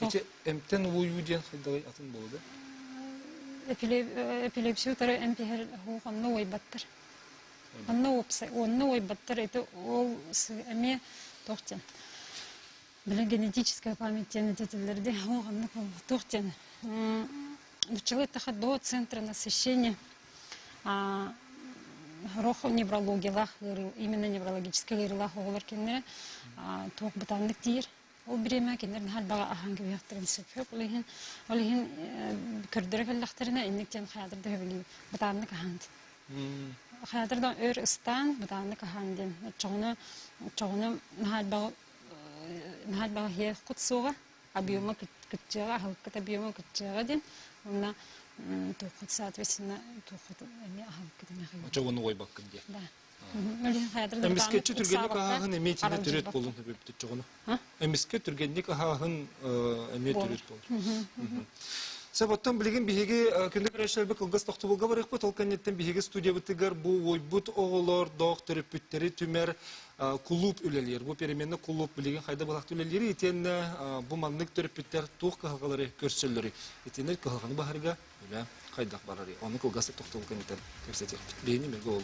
İşte emten oyu diyen xidagay atın boludu. Epilepsiya tara empiher onna oy battır. Onna oy battır eti ol eme toxtyan. Bila генетическая память тетелерде onna toxtyan. Начала тахат до центра насыщения неврологиялах, именно неврологический гырлах оғылар кенлері тоқ бұтанлық дейір. Ол біреме кенлерін хал баға аханғы бияқтырын сөпіп, олығын көрдірі кәллақтарына инніктен қайадырды өбілі бұтанлық аханды. Қайадырдан өр ұстан бұтанлық аханден. Чоғыны хал баға хе құтсуға, объема күтчеға, халыққыт объема күтчеға ден. Онна тухот соответственно тухот эми ахалкыды мехай. Ача оны ой баккын де. Да. Эмискетчи түргенник ахагын эме тине түрөт болун себепти чогуну. Эмискет түргенник ахагын эме түрөт болун. Сәбаттан билеген биһиге күндүк рәшәлбе кылгыс тохтубулга барык бу толканнеттен биһиге студия битигер бу ойбут оголор доктор пүттери түмер клуб үлелер. Бу переменне клуб билеген хайда балак үлелери итен бу маннык төрпүттер тук калгалары көрсөллөрү. Итенер калганы баһарга үле хайдак барары. Аны кылгыс тохтубулганнеттен көрсөтөт. Бейни меге ол.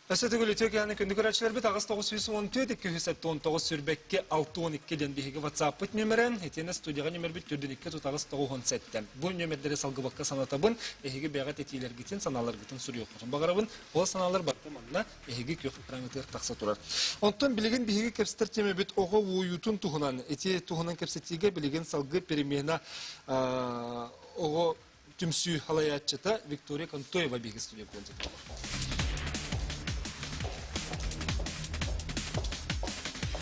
Әсетігілі төкені күнді көрәтшілер біт ағыз 914-219 сүрбекке 612-ден бігі WhatsApp бұт нөмірін, етені студияға нөмір біт түрдінікке тұтағыз 917. Бұл нөмірдері салғыбаққа санатабын, әйгі бәғат етейлер гетін, саналар гетін сүр еқпұрын. Бағарабын, ол саналар бақты маңына әйгі көк параметр тақса тұрар. Онтан білеген бігі кепстер теме біт оғы ойутын тұғынан, әте тұғынан кепсетеге білеген салғы перемена оғы түмсүй халаятчыта Виктория Кантоева бігі студия болды.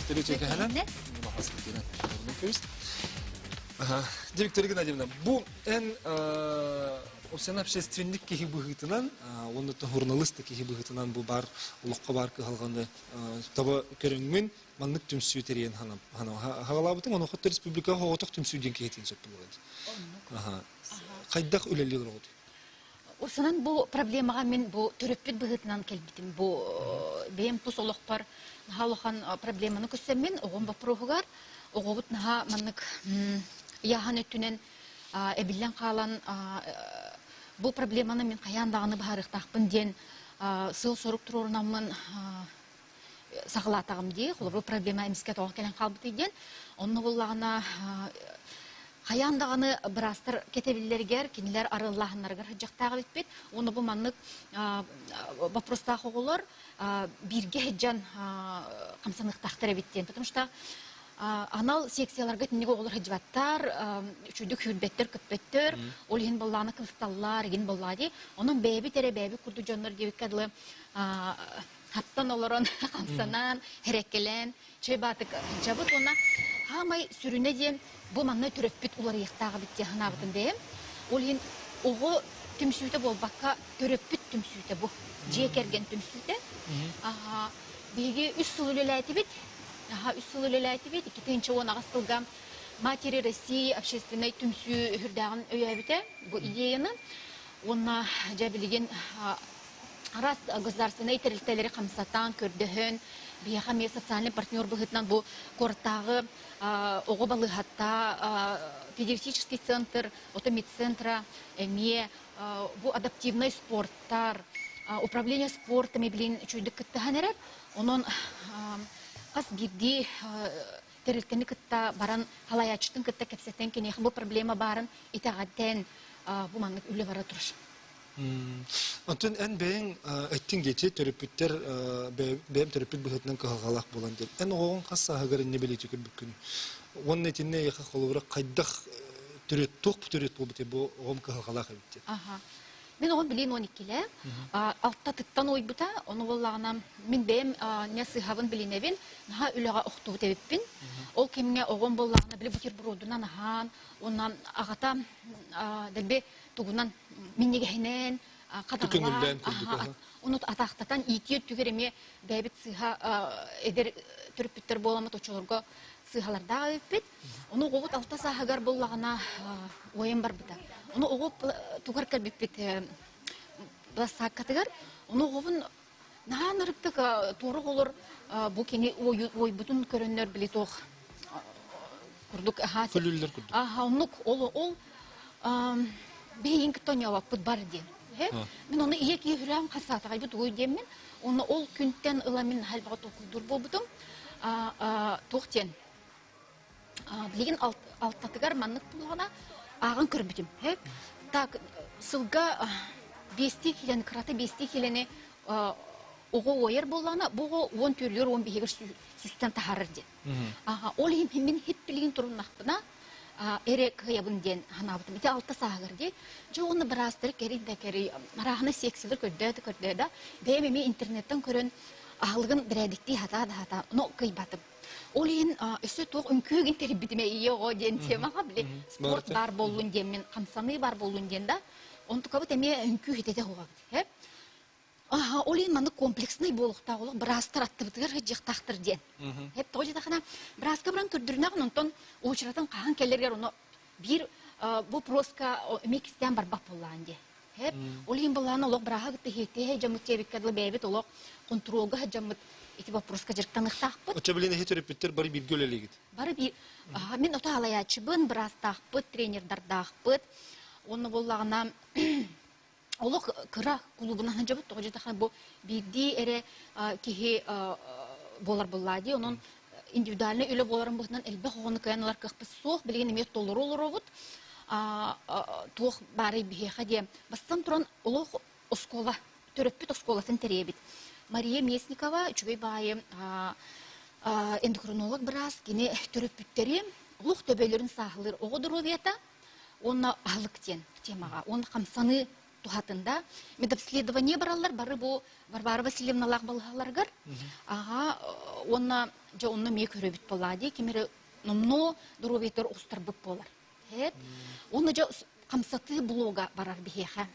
Виктория Геннадьевна, bu en opsiyon общественник кеги быгытынан, оны журналист кеги быгытынан bu бар улукка бар кылганда таба көрүнгүн маннык түмсүү терен ханам. Хагалабытын оны хотто республика хоготок түмсүүден кетин сөп булган. Кайдак үлелер болду. Осынан бу проблемага мен бу төрөппүт быгытынан келбитим. Бу бем пусолок бар халыхан проблеманы көсөммен огон бапрогугар огобут наха маннык яхан өттүнен эбиллен калан бу проблеманы мен каяндаганы барыктакпын ден сыл сорук турурунамын сагалатагым ди. Бу проблема эмиске тогук келен калбыты ден. Онну буллагына Каяндағаны бірастыр кетебілдергер, кенелер арылағынларғар жақтағы бітпет. Оны бұл маннық вопростағы олар бірге хеджан қамсанықтақтары біттен. Потому что анал секцияларға тінеге олар хеджбаттар, үшудік хүрбеттер, күппеттер, ол ен болланы кысталлар, ен боллади. Оның бәйбі тәрі бәйбі күрді жонлар дебік кәділі хаптан оларын қамсанан, херекелен, чөй батық жабыт ona Хамай сүрүнө ден бу манна төрөппүт улар ыяктагы бит жаханабытын дейм. Ол ен ого түмсүүтө болбакка төрөппүт түмсүүтө бу. Жекерген түмсүүтө. Биги 3 жыл элелайты бит. 3 жыл элелайты бит. 2-10 агыстылга Матери России общественный түмсүү хүрдагын өйөбүтө. Бу идеяны онна жабилген раз государственный территориялары камсатан көрдөһөн бияха ме социальный партнер быгытнан бу корттагы ого балыгатта федеративный центр, медцентра, эме бу адаптивный спорттар, управление спортом билин чуйдык кыттаханерер, онон кас бирди терилтени кытта баран халаячтын кытта кепсетен кене бу проблема барын итагаттен бу маннык үлө бара туруш. Антон en beyin ettin geçi terapütler benim terapüt bıhıtından kahgalak bulan değil. En oğun kassa hagarin ne bileti kül bükün. Onun etinne yakı kolubura kaydak türet tok türet bu bite bu oğum kahgalak bitti. Ben oğun bilin 12'le. Altta tıttan oy buta onu vallağına min benim ne sıhavın bilinevin naha ülağa oxtu tebipin. Ol kimine oğun vallağına bile butir buroduna nahan ondan ağata delbe tuğunan minne gehinen kadağlar. Onu ataqtatan itiyor tügereme bebit sıha eder törpütler bolamı toçolurga sıhalarda öpüt. Onu oğut altta sahagar bollağına oyun var buta. Onu oğup tuğar kalbipit basa katıgar. Onu oğun nahan arıktık toğruk olur bu keni oy bütün körünler bile toğ kurduk. Kulüller kurduk. Onluk ol beyin kıtonya vakit var diye. Ben onu iyi ki hürem kasata kaybı tuğu diyemin. Onu ol küntten ılamin halbağa tokudur bobutum. Toğten. Bilgin alttatıgar manlık bulağına ağın kırbütüm. Tak sılga besti kileni, kıratı besti kileni oğu oyar bolağına bu 10 türlüyor 10 beygir süsten taharır diye. Ol hemen hep bilgin turun nakbına erek yabın den hanabıtım. İti altta sağır diye. Jo onu birastır keri de keri. Marahını seksidir kördöydü. Benim internetten körün ağılgın biredikti hata. Onu kıybatım. Olin üstü toğ ünküğün teribitime iyi o den tema kabli. Sport bar bolun den men kamsanı bar bolun den da. Onu tukabıt eme ünküğü hitete hoğabıt. Olin manı kompleksnay boluqta olaq birastır attırdıgar hıcıq taqtır den. Hep toğu jataqına biraska biran kördürünağın onton uçuratan qahan kellerger onu bir bu proska emek isteyen barbaq bollan de. Hep olin bollan olaq biraha gitti hete jamıt tebikadlı bebet olaq kontrolga jamıt iti bu proska jirtanıqtaqpıt. Oça bilene heterapütler bari bir gölele git. Bari bir men ota halayatçıbın birastaqpıt trenerlardaqpıt. Onu bollağına олох кыра клубунан жабыт тоҕо тахан бу бидди эре кихи болар буллади онун индивидуальный үле боларын бутынан элбе хогону каяналар кыхпыс суох билген эмет толору олоробут туох бары бихеха де бастан туран олох оскола төрөппүт осколасын теребит Мария Местникова үчүбөй баайы эндокринолог біраз кені төрөппүттери олох төбөлөрүн сахылыр огодоровета онна алыктен темаға оны камсаны тухатында медобследование баралар бары бу Варвара Васильевна балгаларгар ага онна же онна ме көрөбүт боллади кемере номно дуроветер устарбыт болар хеп онна же камсаты блога барар бихеха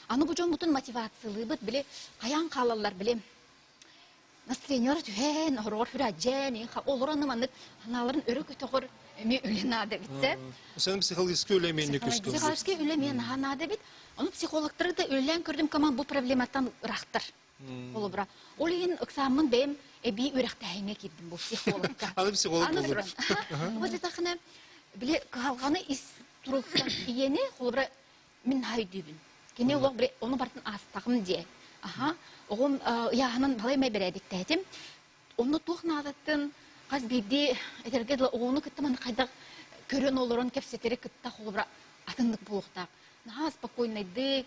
аны бу жон бутун мотивациялы бит биле каян калалар биле настроениялар түһен хорор хүраджен олораны маннык аналарын өрө көтөгөр эми үленада битсе Sen psikolojik ölemenlik üstü. Психологический үлемен ханада бит. Оны психологтары да үлен көрдүм каман бу проблематан рахтар. Олу бра. Ол ен экзамен бем эби үрәхтәйне кидим бу психологка. Аны психолог булды. Вот это хана биле калганы из туруктан иене олу бра мин хайдыбын. Кене олог биле оны бартын астагым ди. Аха. Огым яһанын балай май бередик тәтим. Оны тухнадаттын каз бирди этерге оны кыттыман кайда көрөн олорон кепсетери кытта холбра атындык булуктак. Наха спокойныйды,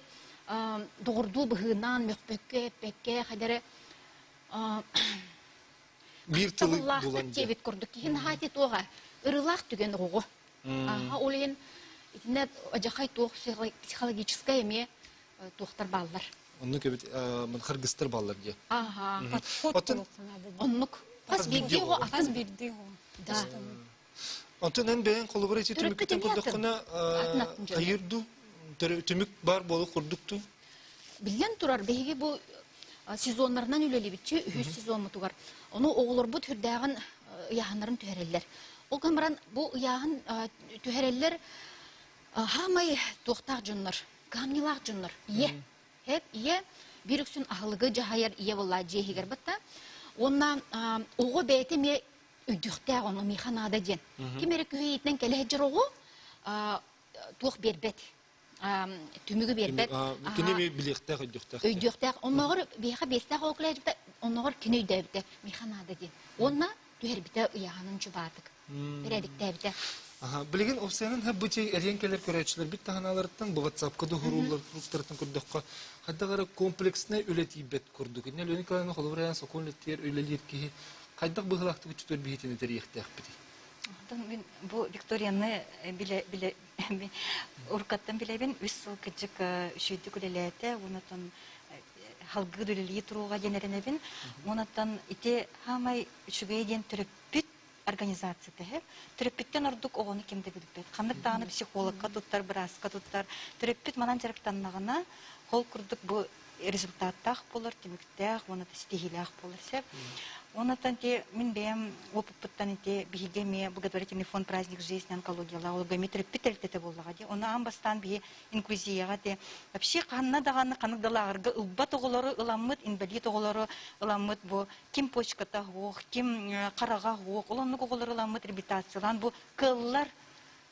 догурду быгынан мөкпөккө, пекке хадары Bir tılı bulan. Тебит көрдүк. Кин хати тога ырылак түген ого. Аха олен итинде ажахай тог психологическая эме тохтар баллар. Onu köbet men Kırgızlar ballar diye. Аха. Отын Оннук пас бирди го атас бирди го. Да. Антонен бен коллаборация tümükten kurdukuna ayırdı. Tümük bar bolu kurduktу. Билген турар беге бу сезоннарынан үлели битчи 100 сезон мутугар. Оны оголор бу түрдәгән яһаннарын төһәрелләр. Ол камран бу яһан төһәрелләр хамай тохтак җоннар, камнилак җоннар. Хеп бирүксүн ахлыгы жахаяр ие булла жехигер батта. Оннан ого бетеме үдүктә оны механада ден. Кимере көйетнен келе җырыгы тух бербет. Түмүгү бербет. Кинеме билектә үдүктә. Үдүктә онногыр беха бестә хоклайбыта онногыр кине үдәбитә механада ден. Онна төһәрбитә яһанын чубатык. Бередиктә битә. Aha, bilgin opsiyanın hep bu şey ergenkeler körəçlər bit tahanalардан bu WhatsApp-ка да хурулар, хурустардан күрдәккә. Хәтта гара комплексне үлетибет күрдүк. Не лөнкәне холбыраян соколлеттер үлелер ки кайдак быгылакты күчтөр битене тарихтә бит. Мен бу Викторияны биле уркаттан билебин үс кыжык шүйдү күлеләтә, унатан халгы дүлели туруга генеренебин. Унатан ите хамай шүгәйден төрөппүт организация тәһәп төрөппүттен ордук огоны кемде билбет. Ханнык тааны психологка туттар, бираска туттар. Төрөппүт манан жарыктаннагына хол курдук бу результаттах болар, демектах, оны стихилях болар сеп. Онатан те мин бем опыттан те бигеме благотворительный фонд праздник жизни онкология лаугами төрөппүттелтете боллага де. Оны амбастан би инклюзияга те вообще канна даганы каныгдалагырга ылба тоголору ыламмыт, инвалид тоголору ыламмыт бу ким почката хок, ким карага хок, олонну коголору ыламмыт реабилитациялан бу кыллар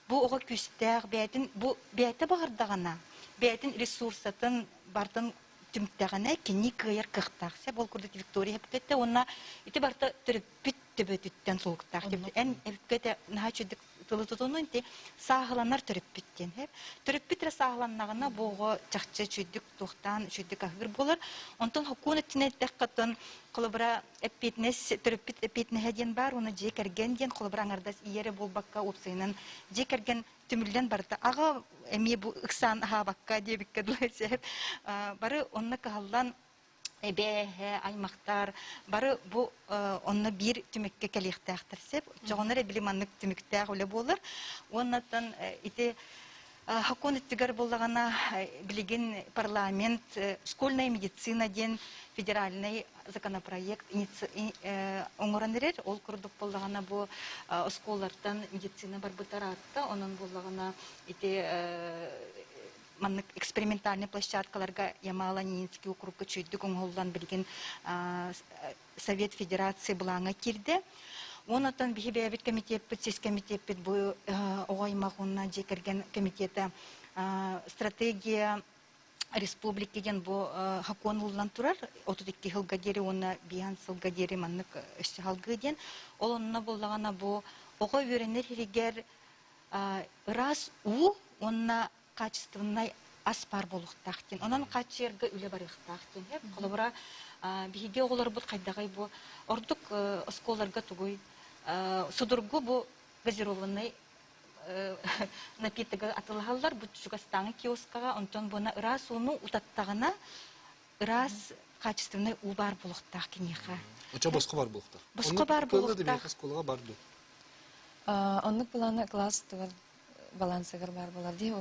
бу ого күстәк бәтин бу бәте багырдагана. Бәтин ресурсатын бартын түмтәгәнә кини кыяр кыхтакса бол курдык Виктория хепкетте онна ите барта төрөппүт төбөтүттен сулуктак деп эн эпкете нахачыдык тылытытонун те сагыланар төрөппүттен хеп төрөппүтре сагыланнагына бого чакчы чүйдүк тохтан чүйдүк агыр болар онтон хокунеттине теккатын колобра эпитнес төрөппүт эпитне хеден бар уны жекерген ден колобра аңардас иере болбакка опсыйнын жекерген түмүлден барда ага эми бу ыксан хабакка дебикке дулайсеп бары онна каллан эбе аймактар бары бу онна бир түмекке келехтактырсеп жогонор билиманнык түмектәг үле болар оннан ите хаконеттигер боллагана билеген парламент школьная медицина ден федеральный законопроект оңоранырер ол курдук боллагана бу школлардан медицина бар бытаратта онун боллагана ите маннык экспериментальный площадкаларга Ямало-Ненецкий округга чүйдүк оңолдан билген Совет Федерации булаңа кирди. Онотон бихибебит комитет, сис комитет бу огаймагына жекерген комитета стратегия республика ген бу хакон уллан турар 32 жылга дери оны биян сылга дери маннык халгы ден ол онна боллагана бу ого үйренер хиригер раз у онна качественный аспар болуктахтин онан качерга үле барыктахтин хеп колобра биге оголор бут кайдагай бу ордук осколарга тугуй судургу бу газированный напитога атылгалар бу чугастаңы киоскага онтон буна раз уну утаттагына раз качественный у бар болуктах кинеха Оча боско бар болуктар. Боско бар болуктар. Деме школага барды. Оннук планы класс тугар балансыгар бар болар ди.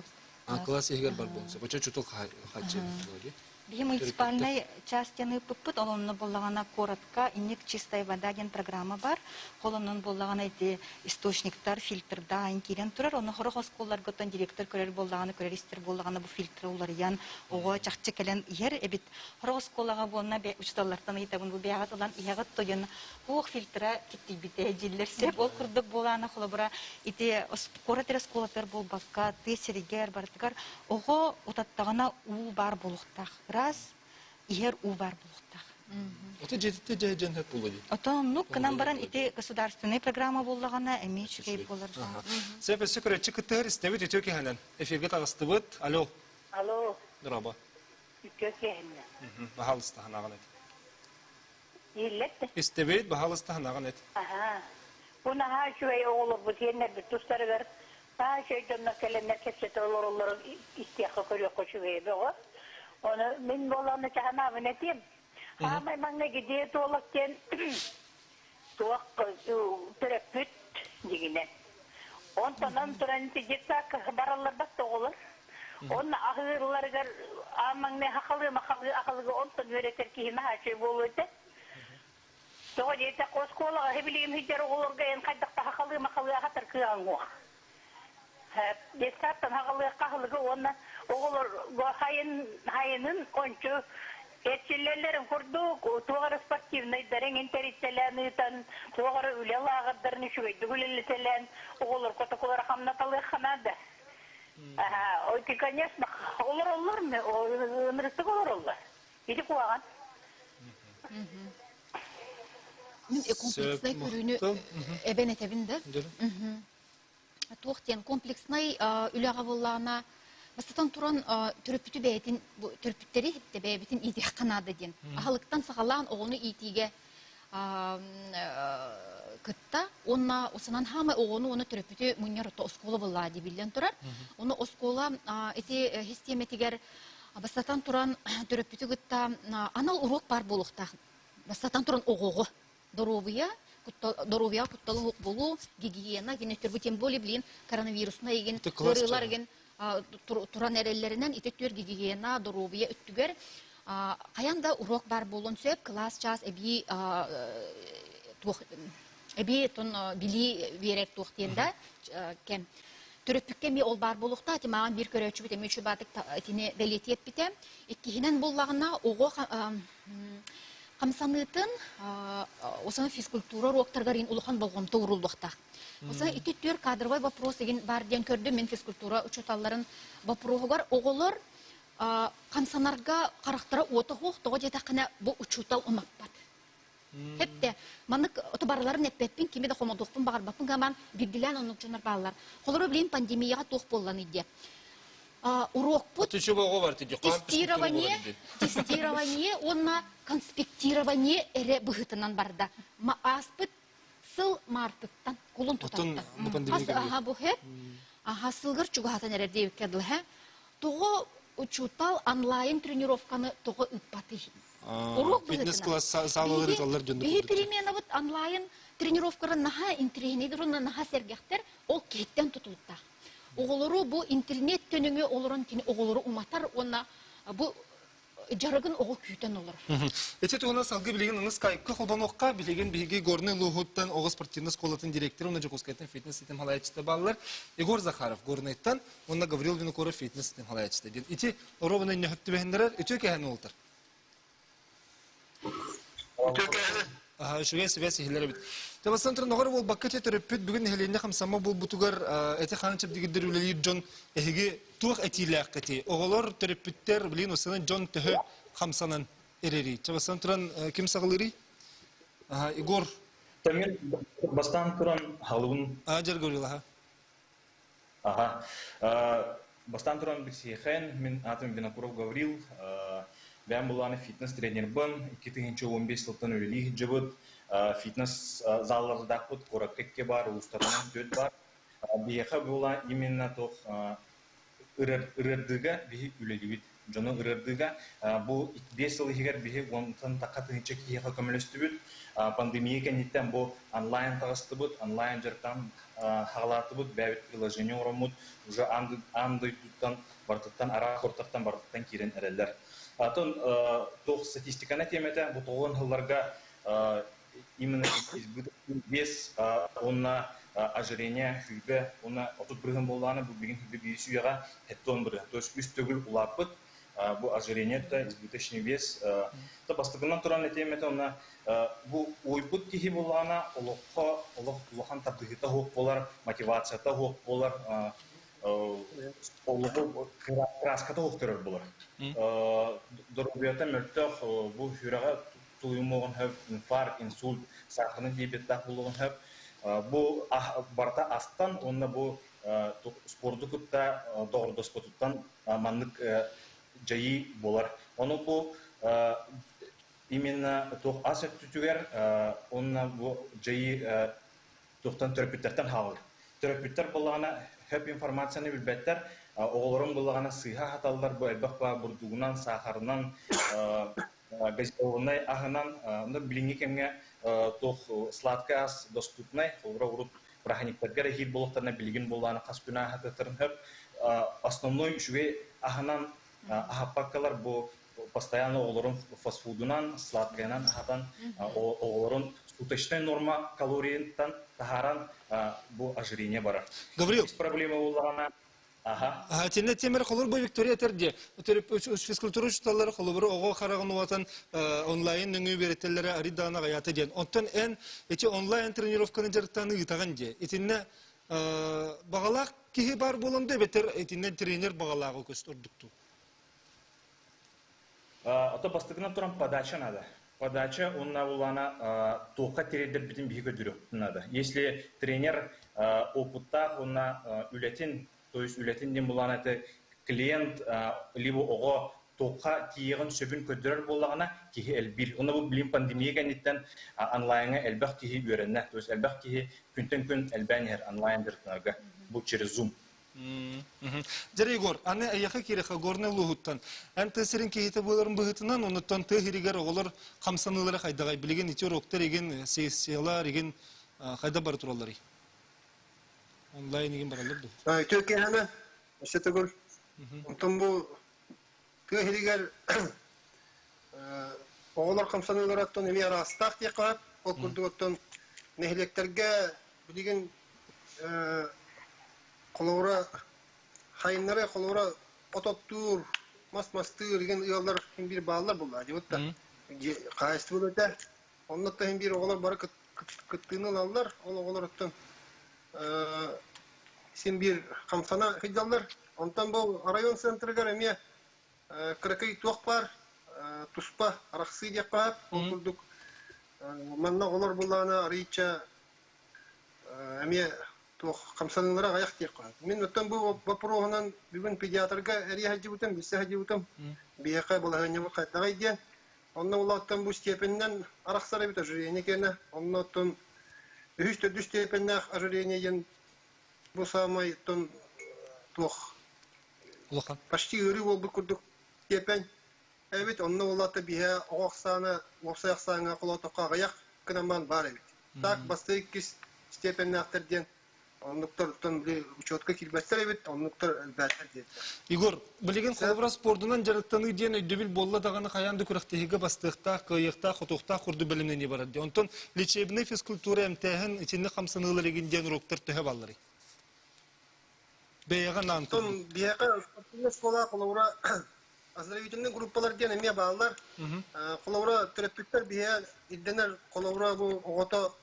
Класс егер бар болса, оча чутул хачы болду. Би муниципальной частины пыппыт олонны боллагана коротко инек чистая вода ген программа бар. Холоннун боллагана эти источниктар фильтрда айн кирен турар. Оны хорох осколларга тон директор көрөр боллаганы көрөристер боллагана бу фильтр улар ян ого чакчы келен ер эбит хорох осколага болна бе учталлардан айтабын бу бягат улан иягат тоген ох фильтра китти бите жилерсе ол курдук болана холобра ите коротер осколатар болбакка тесеригер бартыгар ого утаттагана у бар болуктак раз иер у бар болуктак. Это жетите жайжан болду. Отон ну канан баран ите государственная программа боллагана эмич кеп болар. Сепе секрет чикытыр истебит өтөкө ханан. Эфирге тагыстыбыт. Алло. Алло, Драба. үтөкенне. Бахалыста ханаган. Илетте. Истебит бахалыста ханаган. Ага. Буна ха шуй оğlu bu yerine bir tustları ver. Ha şeyden kelenler kesete olur istiyakı körüyor koşuyor be o. Onu min bolanı çahana ne diyeyim. Ama ben gidiyor dolakken tuak terapöt digine. Ondan turan tijeksak baralar bak olur. Onun ahırlar aman ne hakalı ondan öğretir ki ha şey buluyordu. Sonra yete koskola hebileyim hicer olurga en kaydakta hakalı hatır kıyangu. Desattan hakalı kahlığı ona oğulur hayının onçu etçilerlerin kurdu tuğarı sportivnay deren interitseleni tan tuğarı üle lağırdarını şüveydi gülelitelen oğulur kotakular hamnatalı xanada. O ki конечно olur mu? O ömrüstük olur. İdi kuağan. Мен комплексный көрүнү эбен этебинде. Туохтен комплексный үлага боллана бастан туран төрөпүтү бетин төрөпүттери хитте бетин ити канада ден. Ахалыктан сагалан огону итиге кытта онна осанан хама огону оны төрөпүтү муньяр то оскола болла ди билен турар. Оны оскола эти системетигер бастан туран төрөпүтү кытта анал урок бар болукта. Бастан туран огого Доровия кутталы болу, гигиена, генетер тем более блин, коронавирусна еген, төрилар еген, туран эреллеринен итеттер гигиена, доровия өттүгер. Каянда урок бар болон сөп, класс час эби тон били берек туктенда кем. Төрөпүкке ми ол бар болукта, маған бир көрөчү бите, мөчү батык тине белетиет бите. Иккихинен боллагына ого Камсанытын, осана физкультура уроктаргарин улухан болгомто урулдукта. Осана итеттер кадровой вопрос деген бар ден көрдүм мен физкультура учеталларын вопросугар оголор камсанарга карактара ото хох того жетакына бу учутал умаппат. Хепте манык отобарларын эппеппин кимеде хомодукпун багарбаппын гаман бирдилен онукчунар балалар. Холоро билин пандемияга тух боллан иде. Урок пут тестирование, онна конспектирование эре быхытынан барда. Аспыт сыл мартыттан кулун тутатта. Аха бу хеп. Аха сылгыр чугатан эре дейбик кедил хе. Того учутал онлайн тренировканы того ыппаты. Урок фитнес-класс салалары таллар жөндөп. Би перемена вот онлайн тренировкаларын наха интернет наха сергехтер ол кеттен тутулутта. Оғылыру бұл интернет төніңі олырын кені оғылыру уматар, онна бұл жарығын оғыл күйтен олыр. Эти туғына салғы білеген ұңыз қайыққы қолбан оққа білеген бігі горны лұғыттан оғы спортивный сколатын директоры, оны Жокускайтын фитнес систем халайчыты балылар. Егор Захаров горнайттан, онна Гаврил Винокуров фитнес систем халайчыты. Ити оровына не хөпті бәхіндерер, өте кәхіні олтыр. Şuraya svesi hilleri bit. Tabi santırın oğar bol bakkat etörüpüt bugün helinde kamsama bol butugar eti xanı çıp digidir üleli John ehigi tuğ etiyle akkati. Oğalar törüpütler bilin osana John tühü kamsanan ereri. Tabi santırın kim sağları? Igor. Tabii bastan turan halun. Acar gorilla Aha. Bastan turan bir şeyhen min atım Vinokurov Gavril. Ben bulanı fitness trenerban 2015 yıldan öyle cıbıt fitness zallarda kut korakekke var, ustadan dört var. Biyeha bulan iminna toh ırırdıga bihi ülelibit. Jonu ırırdıga bu 5 yıl higer bihi ondan takatın çeki yaha kömülüstübüt. Pandemiya kenitten bu online tağıstıbıt, online jerkan halatıbıt, bäbit приложение oramut, уже andı tuttan, bartıktan, ara kortaktan, bartıktan kiren ereller. Atın toh statistikana temete bu toğun hıllarga именно без онна ожирение хүйбе, онна отут бірген болғаны бұл бігін хүйбе бейсі үйаға хеттон бірі. То есть үст төгіл ұлапыт, бұл ожирение избыточный вес. Бастығынан тұран етемете онна бұл ойбыт кейі болғана олыққан табдығыта хоқ болар, мотивацията хоқ болар, краската хоқ түрір болар. Дұрбията мөлттіқ бұл хүйраға туймогон хөп инфаркт, инсульт, сахарный диабеттах болгон хөп. Бу барта астан онна бу спорту кутта догордос котуттан маннык жайы болар. Оны бу именно тох асет түтүгер онна бу жайы тохтан терапевттерден халыр. Терапевттер болгана хөп информацияны билбеттер, оголорун болгана сыйха хаталдар бу элбак ба бурдугунан, сахарынан газировной аханан билинги кемге тох сладкий ас доступный олра урут праханиктарга хит болуктарына билген болганы каспына хататын хөп основной шуге аханан ахапаккалар бу постоянно олорун фастфудунан сладкайнан ахатан олорун суточной норма калориятан тахаран бу ожирение бара. Гаврил, проблема болгана Тенде темер холор бу Виктория терде. Физкультура учталары холор ого караган ватан онлайн нөңү беретелләре аридана гаята ден. Оттан эн эти онлайн тренировканы жартаны итаган же. Этинне багалак кихи бар болонда бетер этинне тренер багалагы көстөрдүктү. Ото бастыгынан туран подача надо. Подача онна улана тока тередер битин биги көдүрү надо. Если тренер опытта онна үлетин, то есть үлетинден булан это клиент либо ого тока тиегин сөбүн көдүрөр боллагана кихи элбил. Оны бу билим пандемия генеттен онлайнга элбак кихи үйрөннө. То есть элбак кихи күнтөн күн элбенер онлайн диртнага. Бу через Zoom. Егор, аны аяқы кереха горны лугуттан. Ан тесерин кехите боларын быгытынан, онуттан тыгиригер оголор камсанылары кайдагай билеген итер октор еген сессиялар еген кайда бар туралары. Онлайн еген баралар ду. Төкехана, сетегөр. Онтон бу тыгиригер оголор камсанылары аттан эми арастак текап, ол курдуготтон нехлектерге билеген Колора хайнары колора ототтур мас-мастыр деген уялар бир баалар булар жибутта. Кайсы булда. Оннотта бир оголор бар кыттыны алалар, ол оголорттан сен бир камсана хидалар. Онтан бу район центрга эме кракай ток бар, туспа араксы деп кап, курдук. Манна оголор булана рича эме тох камсанылара аяк тек калат. Мен өттөн бу вопросунан бүгүн педиатрга эрия хажыбытым, биссе хажыбытым. Бияка булаганы бу кайтагай ден. Оннан улаттан бу степенден араксары бит ожирение кене. Оннан 3-4 степенден ожирениеден бу самай тон тох. Улахан. Почти өрү болду курдук степень. Эбит оннан улатта бия оксана, оксаясаңа колотокка аяк кынаман бар эбит. Так басты 2 степенден актерден Онлуктан учетка килбеттер бит, онлуктар элбеттер дейт. Игор, билеген колбра спортунан жарыктаны ден өйдөбүл болла даганы каянды күрөктеге бастыкта, кыйыкта, хотукта курду билимнени барат. Онтон лечебный физкультура эмтехин ичинде камсынылар эгенден уроктор төһө баллары. Бейга нантон. Бияга спортивный школа колора оздоровительный группалар ден эме балалар. Коловра терапевттер бие идденер коловра бу ото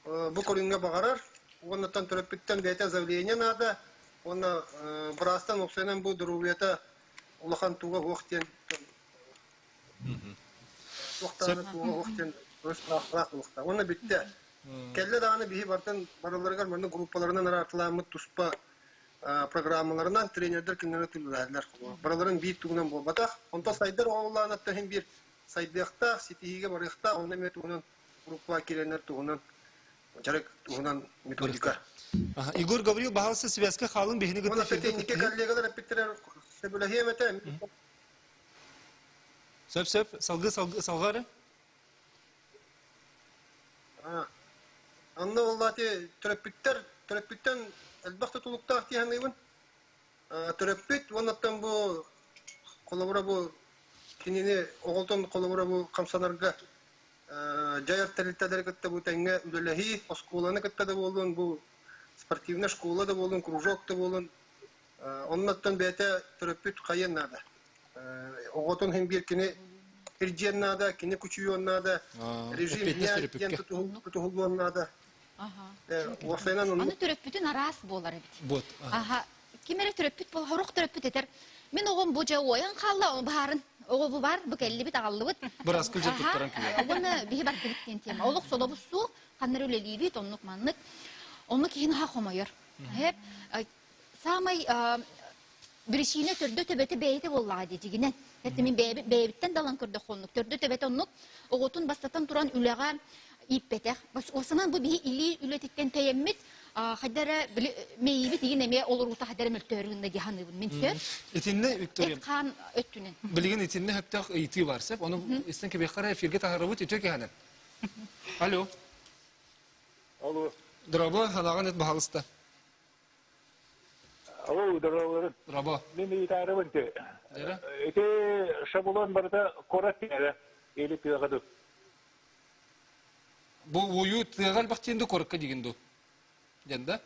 бу коринге багарар. Оннан терапевттен бете заявление надо. Онна брастан оксенен бу дурубета улахан туга вохтен. Вохтан туга вохтен. Онна битте. Келле даганы бии бартан бараларга мында группаларынан аратыламы туспа программаларынан тренерлер киндер түлүләрләр. Бараларын бии тугунан болбата. Онда сайдар олланы тәһин бир сайдыкта, ситиге барыкта, онда метугунан группа киленер тугунан жарык тугунан методика. Игорь говорил, бахалсы связка халын бихини гытта. Она техники коллегалар питер себелахемете. Сөп, салгары? Анна оллаты терапевттен әлбәхтә тулуктар тиһәннәйбен. Терапевт оннан бу коллабора бу кинене оголтон коллабора бу камсанарга жаяр телеттәләр китте бу тәңгә үләләһи школаны китте дә булган бу спортивная школа да булган кружок да булган. Оннан бәтә терапевт кайын нада. Оголтон һәм бер кине ирҗен нада, кине күчү нада, режим ян тутулган нада. Аны төрөппүтүн арас болар бит. Кимере төрөппүт бол, хорук төрөппүт этер. Мен огон бу жа оян калла барын. Ого бу бар, бу келли бит агаллы бит. Бираз кылжып туттаран киле. Огоны бихи бар биттен тема. Олук солобу су, канныр өлели бит, оннук маннык. Оннук кийин ха комойор. Хеп самай биришине төрдө төбөтө бейти боллага дегенен. Хеп мен бейбиттен далан көрдө хоннук. Төрдө төбөтө оннук оготун бастатан туран үлега иппетех. Бас осынан бу бихи или үлетиктен тейеммит. Хадара мейби деген эме олорута хадара мөлтөрүндө диханыбын мен сөп. Этинне Виктория. Эткан өттүнен. Билген этинне хаттак ити бар сеп, аны истен ке бекара эфирге тагырыбыт өтө кеханат. Алло. Алло. Драбо халаган эт бахалыста. Алло, драбо. Драбо. Мен итарыбын те. Эре? Эте шабулан барда корат тере. Эле пиягады. Бу уyu тыгал бактенде коракка дегенду. Жанда?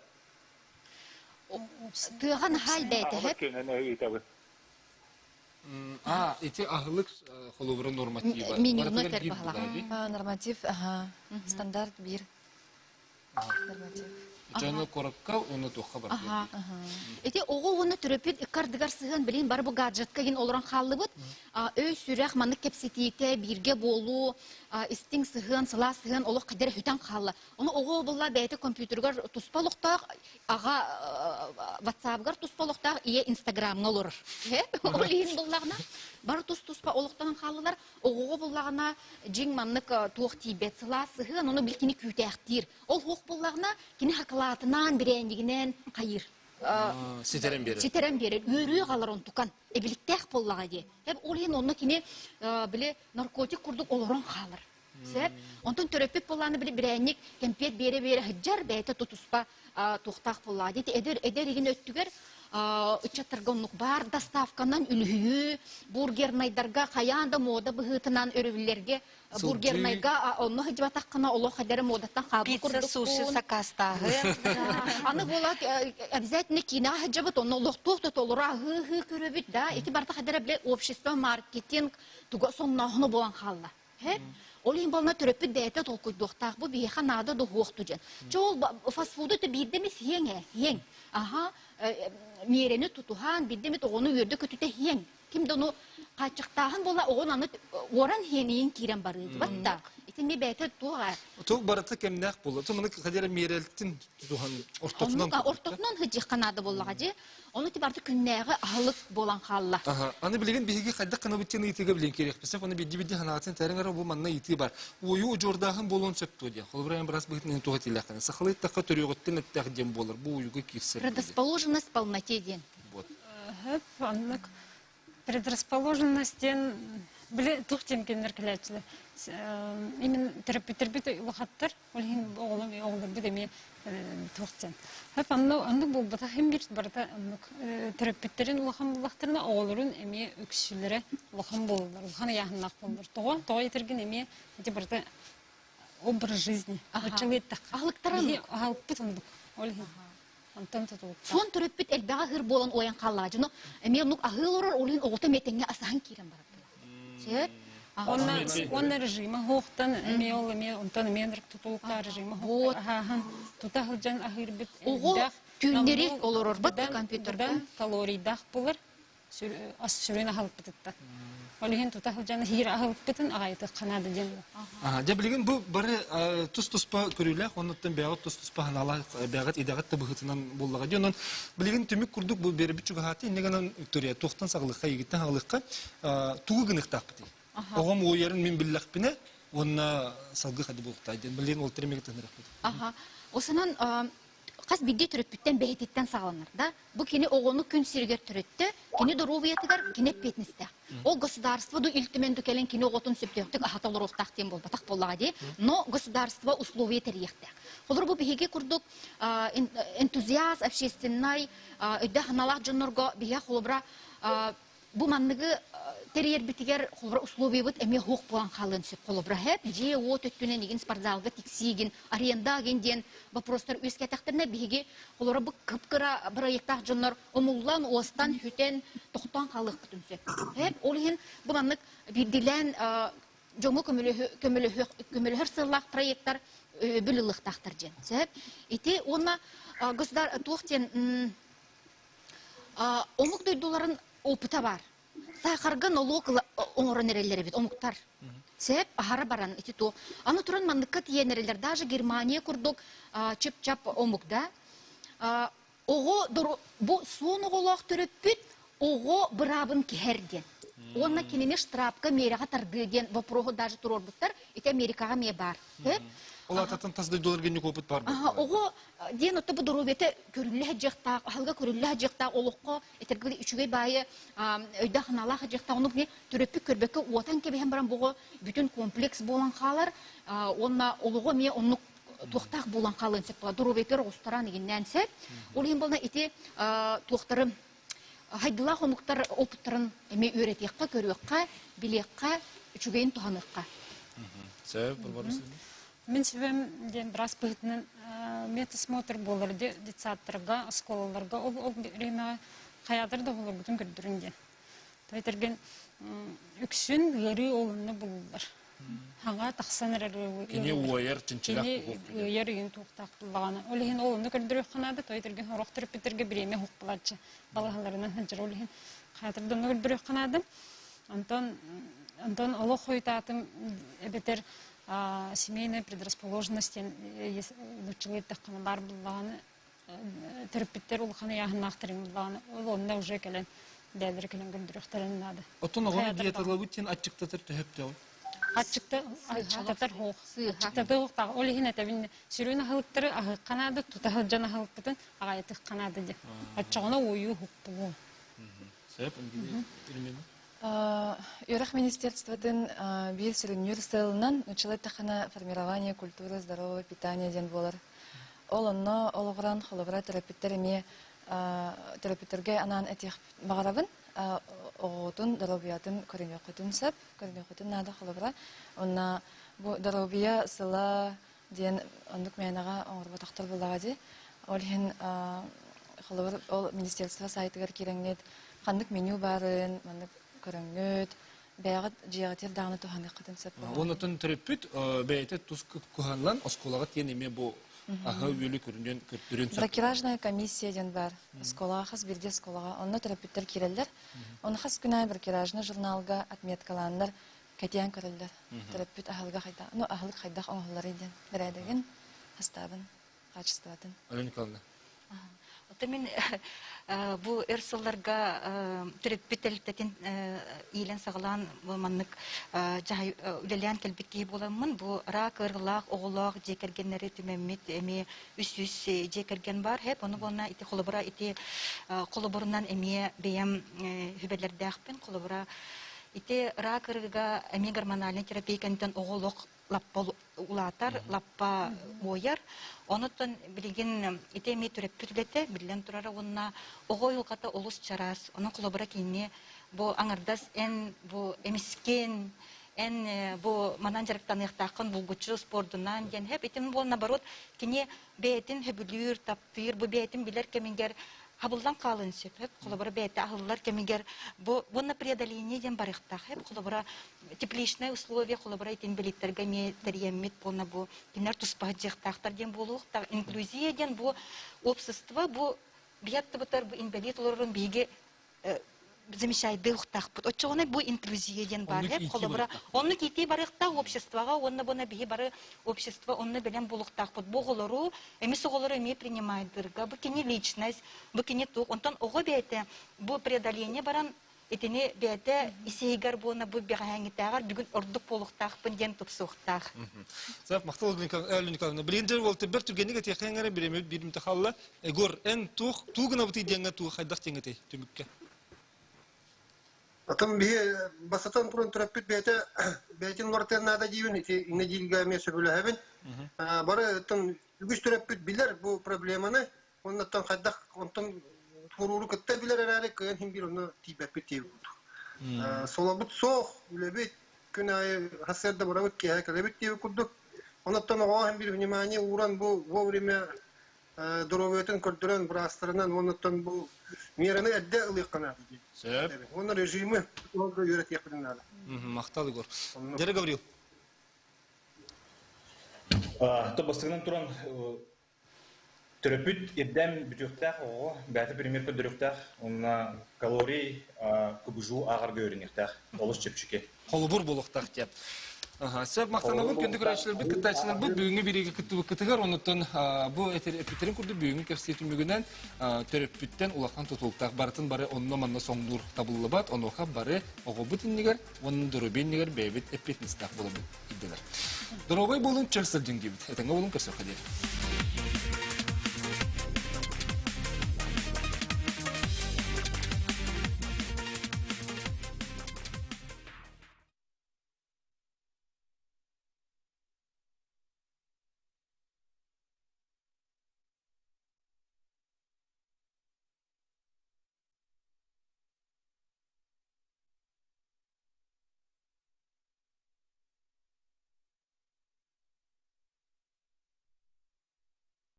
Тыган хал бәйтеп. Эти ахлык холовры норматива. Норматив, стандарт бир. Норматив. Жана коракка оны тоққа бар. Эти ого оны төрөпүт иккардыгар сыгын билин бар бу гаджетка ген олоран халлыбыт. Өй сүрәк маны кепсетите бирге болу, истин сыгын, сыла сыгын олох кадер хүтән халлы. Оны ого булла бәйте компьютергар туспалыктак, ага WhatsApp-гар туспалыктак, ие Instagram-га олор. Олин буллагына бар туспа олуктан халлылар ого буллагына жиң маннык туох тибет сыла сыгын, оны билкини күтәктир. Ол хук буллагына кини хаклатынан бирендигинен кайыр. Ситерен берер. Ситерен берер. Өрү калар он тукан. Эбиликтех боллага ди. Хеп олин онны кини биле наркотик курдук олорон калыр. Сеп, онтон төрөпүп болланы биле биренник кемпет бере хыджар бәйте тутуспа тухтак боллага ди. Эдер еген өттүгер үчаттыргонлук бар доставканан үлүhüyü бургернайдарга каянда мода быгытынан өрүллерге бургернайга онны хыжбатаккана олох хадары модаттан кабыл курдук. Пицца, суши, сакастагы. Аны болат обязательно кина хыжбат онны олохтук толура хы көрөбүт да. Эти барта хадары биле общество маркетинг туга соннахны болан халла. Хеп Олин бална төрөпүт дәйте толкуйдуктак бу бейха нада до хуктужен. Чол фастфуду те биддемис хең. Аха, мерени тутухан биддеми тогону үрдө көтүтө хең. Кимде ону качыктаган бола огон аны оран хенин кирен бары батта. Итинме бәйте туга. Туг барата кемнак болду. Туманы кадер мерелтин тутухан ортокунан. Ортокунан хыжы канады боллага же. Оны тибарты күннәгы ахлык болан халла. Аны билген биһиги кайда кына битен итиге билен керек. Бисеп аны бидди ханатын тарыңара бу манна ити бар. Уyu жордагын болон сөптү ди. Холбрайын брас битен туга тилаканы. Сахлыт такка төрөгөттен тагдем болор. Бу уюга кирсе. Предрасположенность полноте. Вот. Аннык предрасположенностен биле тухтен кенеркелечиле. Именно терапевттер бит вакыттар, олин оглар бит эми тухтен. Хеп анны бу бата хем бир барда терапевттерин улахан вакыттарына огларын эми үксүлөрө улахан болдулар. Улахан яхынак болдулар. Тога етерген эми эти барда образ жизни. Человек так. Ахлыктаран алып бит ондук. Олин. Антон тутулук. Сон төрөппүт элбага хыр болон оян каллажы. Но эме нук ахылорор олин огото метеңге асахан кирен бар. Сеп. Он режима хоқтан эме ол эме онтан менрик тутулукта режима хоқ. Ахан тутахылжан ахырбит. Ого күндери олорор бат компьютерда калорийдах булар. Ас сүрен ахылып битетта. Олиһин тутахылжан хир ахылып битен агайты канады ден. Жа билген бу бары тус-туспа көрүләк, оннан бягат тус-туспа ханала бягат идагат табыгытынан буллага ден. Билген түмүк курдук бу берип чугаты, негенен Виктория токтан саглыкка, егиттен саглыкка тугы гыныктак бити. Огом ойерин мен биллакпине, онна салгы хады булукта ден. Билген ол теремегетен рахмет. Аха. Осынан кас бидде төрөппүттен бехетиттен сагаланар да. Бу кини огону күн сиргер төрөттө, кини доровиятыгар, кини петнисте. Ол государство ду илтименду келен кини оготун сөптөктүк ахаталар октак тем бол, батак боллага ди. Но государство условия терьехте. Холор бу беге курдук энтузиаст общественный өйдө ханалак жонорго бия холобра бу манныгы терьер битигер холобра условия бут эме хок болан калын сөп холобра хеп же о төттүнен деген спортзалга тиксиген аренда генден вопростар өскетактерне беге холобра бу кыпкыра проекттак жонор омуллан остан хүтен токтон калык бүтүн сөп хеп олин бу маннык бирдилен жоңо көмөлөһөр сыллак проекттар бүлүлыктактар жен сөп ити онна государ туохтен омук дойдуларын опыта бар. Сахарга налог оңорон эрелери бит, омуктар. Сеп ахара баран ити то. Аны туран мандыкка тиенерелер, даже Германия курдук чып-чап омукда. Ого бу суну голок төрөппүт, ого бырабын кихерден. Онна кинене штрапка мерага тардыден, вопрогу даже турорбуттар, ити Америкага ме бар. Ола татын тасдай доллар генек опыт бар. Ого ден отта бу доровете көрүлле жакта, халга көрүлле жакта олукко этергиле үчүгөй байы өйдө ханалах жакта ону не төрөпү көрбөккө отан кебен баран буго бүтүн комплекс болан калар, онна олуго ме онну туктак болан калын сеп дороветер устаран дегенден сеп. Ол эм болна ити туктарым хайдыла хомуктар опыттарын эме үйрөтекка, көрөккө, билеккө, үчүгөйүн туханыкка. Сеп барбарысыз. Мен себем ден брас бытнын медосмотр болар детсадтарга, школаларга ол время хаятыр да болар бүтүн көрдүрүнген. Тайтерген үксүн гыры олунны булдар. Хага таксаныры кини уайер чынчырак булган. Уайер ген токтак булган. Олehen олунны көрдүрүп канады, тайтерген хороктырып битерге биреме хук булачы. Балаларынан ханжыр олehen хаятырдан көрдүрүп канады. Антон олох хойтатым эбетер семейной предрасположенности училы таккана бар булганы терапевттер улханы яхнактырым булганы онда уже келен дәдер келен гүндүрөктөрүн нады. Отон огы диеталабытен ачыктатыр төһөптө. Ачыктатыр хок. Ачыктатыр хок. Олихин этебин сүрүнө халыктары агыкканады, тутахыл жана халыктын агайтык канады деп. Ачыгына ою хок бул. Сеп илмени. Юрах министерствотын бир сүрүнүр сылынан училы тахана формирование культуры здорового питания ден болар. Ол онно ологран холовра терапевттериме терапевттерге анан этих багарабын оготун здоровиятын көрүнөкөтүн сап, көрүнөкөтүн нада холовра. Онна бу здоровия сыла ден ондук менага оңорботактар булагади. Олхин холовра ол министерство сайтыгар киреңнет кандык меню барын, мандык көрөңөт, бәгат жиятер даганы туханы кытын сап. Онотун терапевт бәйте тус куханлан осколага тенеме бу ага үлү көрүнген көттүрүн сап. Бракеражная комиссия ден бар. Осколага хас бирде осколага, онно терапевттер кирелдер. Оны хас күнай бракеражный журналга отметкаландар, кетян көрөлдөр. Терапевт ахалга хайда, ну ахалык хайдак оңголлар иден. Бередеген хастабын, качестватын. Алёникална. Мен бу эрсылларга терапевттелтен илен сагалан маннык жай үлелен келбекки боламын. Бу рак ыргылак оголак жекергеннери түмеммит эми үс-үс жекерген бар. Хеп оны бона ити холобура ити колобурунан эми бем хүбелердәкпен колобура ити рак ыргыга эми гормональный терапия кентен оголок лаппа улатар, лаппа бояр. Онуттан билген итеми төрөппүтлете билен турара онна огой улката олус чарас. Onun колобура кинне бу аңардас эн бу эмискен эн бу манан жарыктан ыктакын булгучу спордунан ден хеп итим бол наоборот кини бетин хөбүлүр таптыр бу бетин билер кемингер хабылдан калын сөп хеп колобора бете ахыллар кемингер бу на преодоление ден барыктак хеп колобора тепличные условия колобора итин билеттерге метриеммит полна бу кинер туспа жактактар ден болук та инклюзия ден бу общество бу биятты бутар бу инвалид олорун биге замечайды ухтахпыт. Отчоны бу инклюзия ден бар хеп колобора. Онны кити барыкта обществога, онны буна бии бары общество, онны белен булуктахпыт. Бу голору, эмис голору эми принимайдырга. Бу кини личность, бу кини тук. Онтон ого бете бу преодоление баран этини бете исейгар буна бу бегаңитагар бүгүн ордук булуктахпын ден тупсуктах. Сап мактал Николаевна, билендер болду бир түгенге техеңере бир имтиханла. Эгор эн тугуна бути денге туг хайдак теңете түмүккө. Атом бие басатан туран тураппит бете бетин нортенада дивин ити инедилга месе бүләһәбен. Бары тон үгүш тураппит билер бу проблеманы. Оннан хайдак онтон туруру кытта билер әрәле кыен хим бир оны тибәппит тип. Солабыт сох үлебит күнай хасерда барабыт ки хакалебит тип курдук. Оннан ого хим бир внимание уран бу вовремя дороветен көрдөрөн брастарынан оннан бу мераны әддә ылыккана. Он режимы долго юрит япринада. Мактал Егор. Дере Гаврил. То бастыгынан туран терапевт идем бюджеттах, бәте пример көдөрөктах, онна калорий кубужу агар görünüктах, олус чепчике. Холбур болуктах деп. Сәп мақтанабын көндік рәшілер бі кіттәчілер бі бүгінгі береге кіттігер, онытын бұл әпеттерін көрді бүгінгі көрсетім мүгінен төріппіттен улақан тұтылықтақ барытын бары онына манна соңдур табылы бат, оныға бары оғы бұтын негер, оның дұрыбен негер бәйбет әпетіністақ болу бит. Дұрабай болын чарсырдың дебіт. Әтіңі болын көрсі қадер.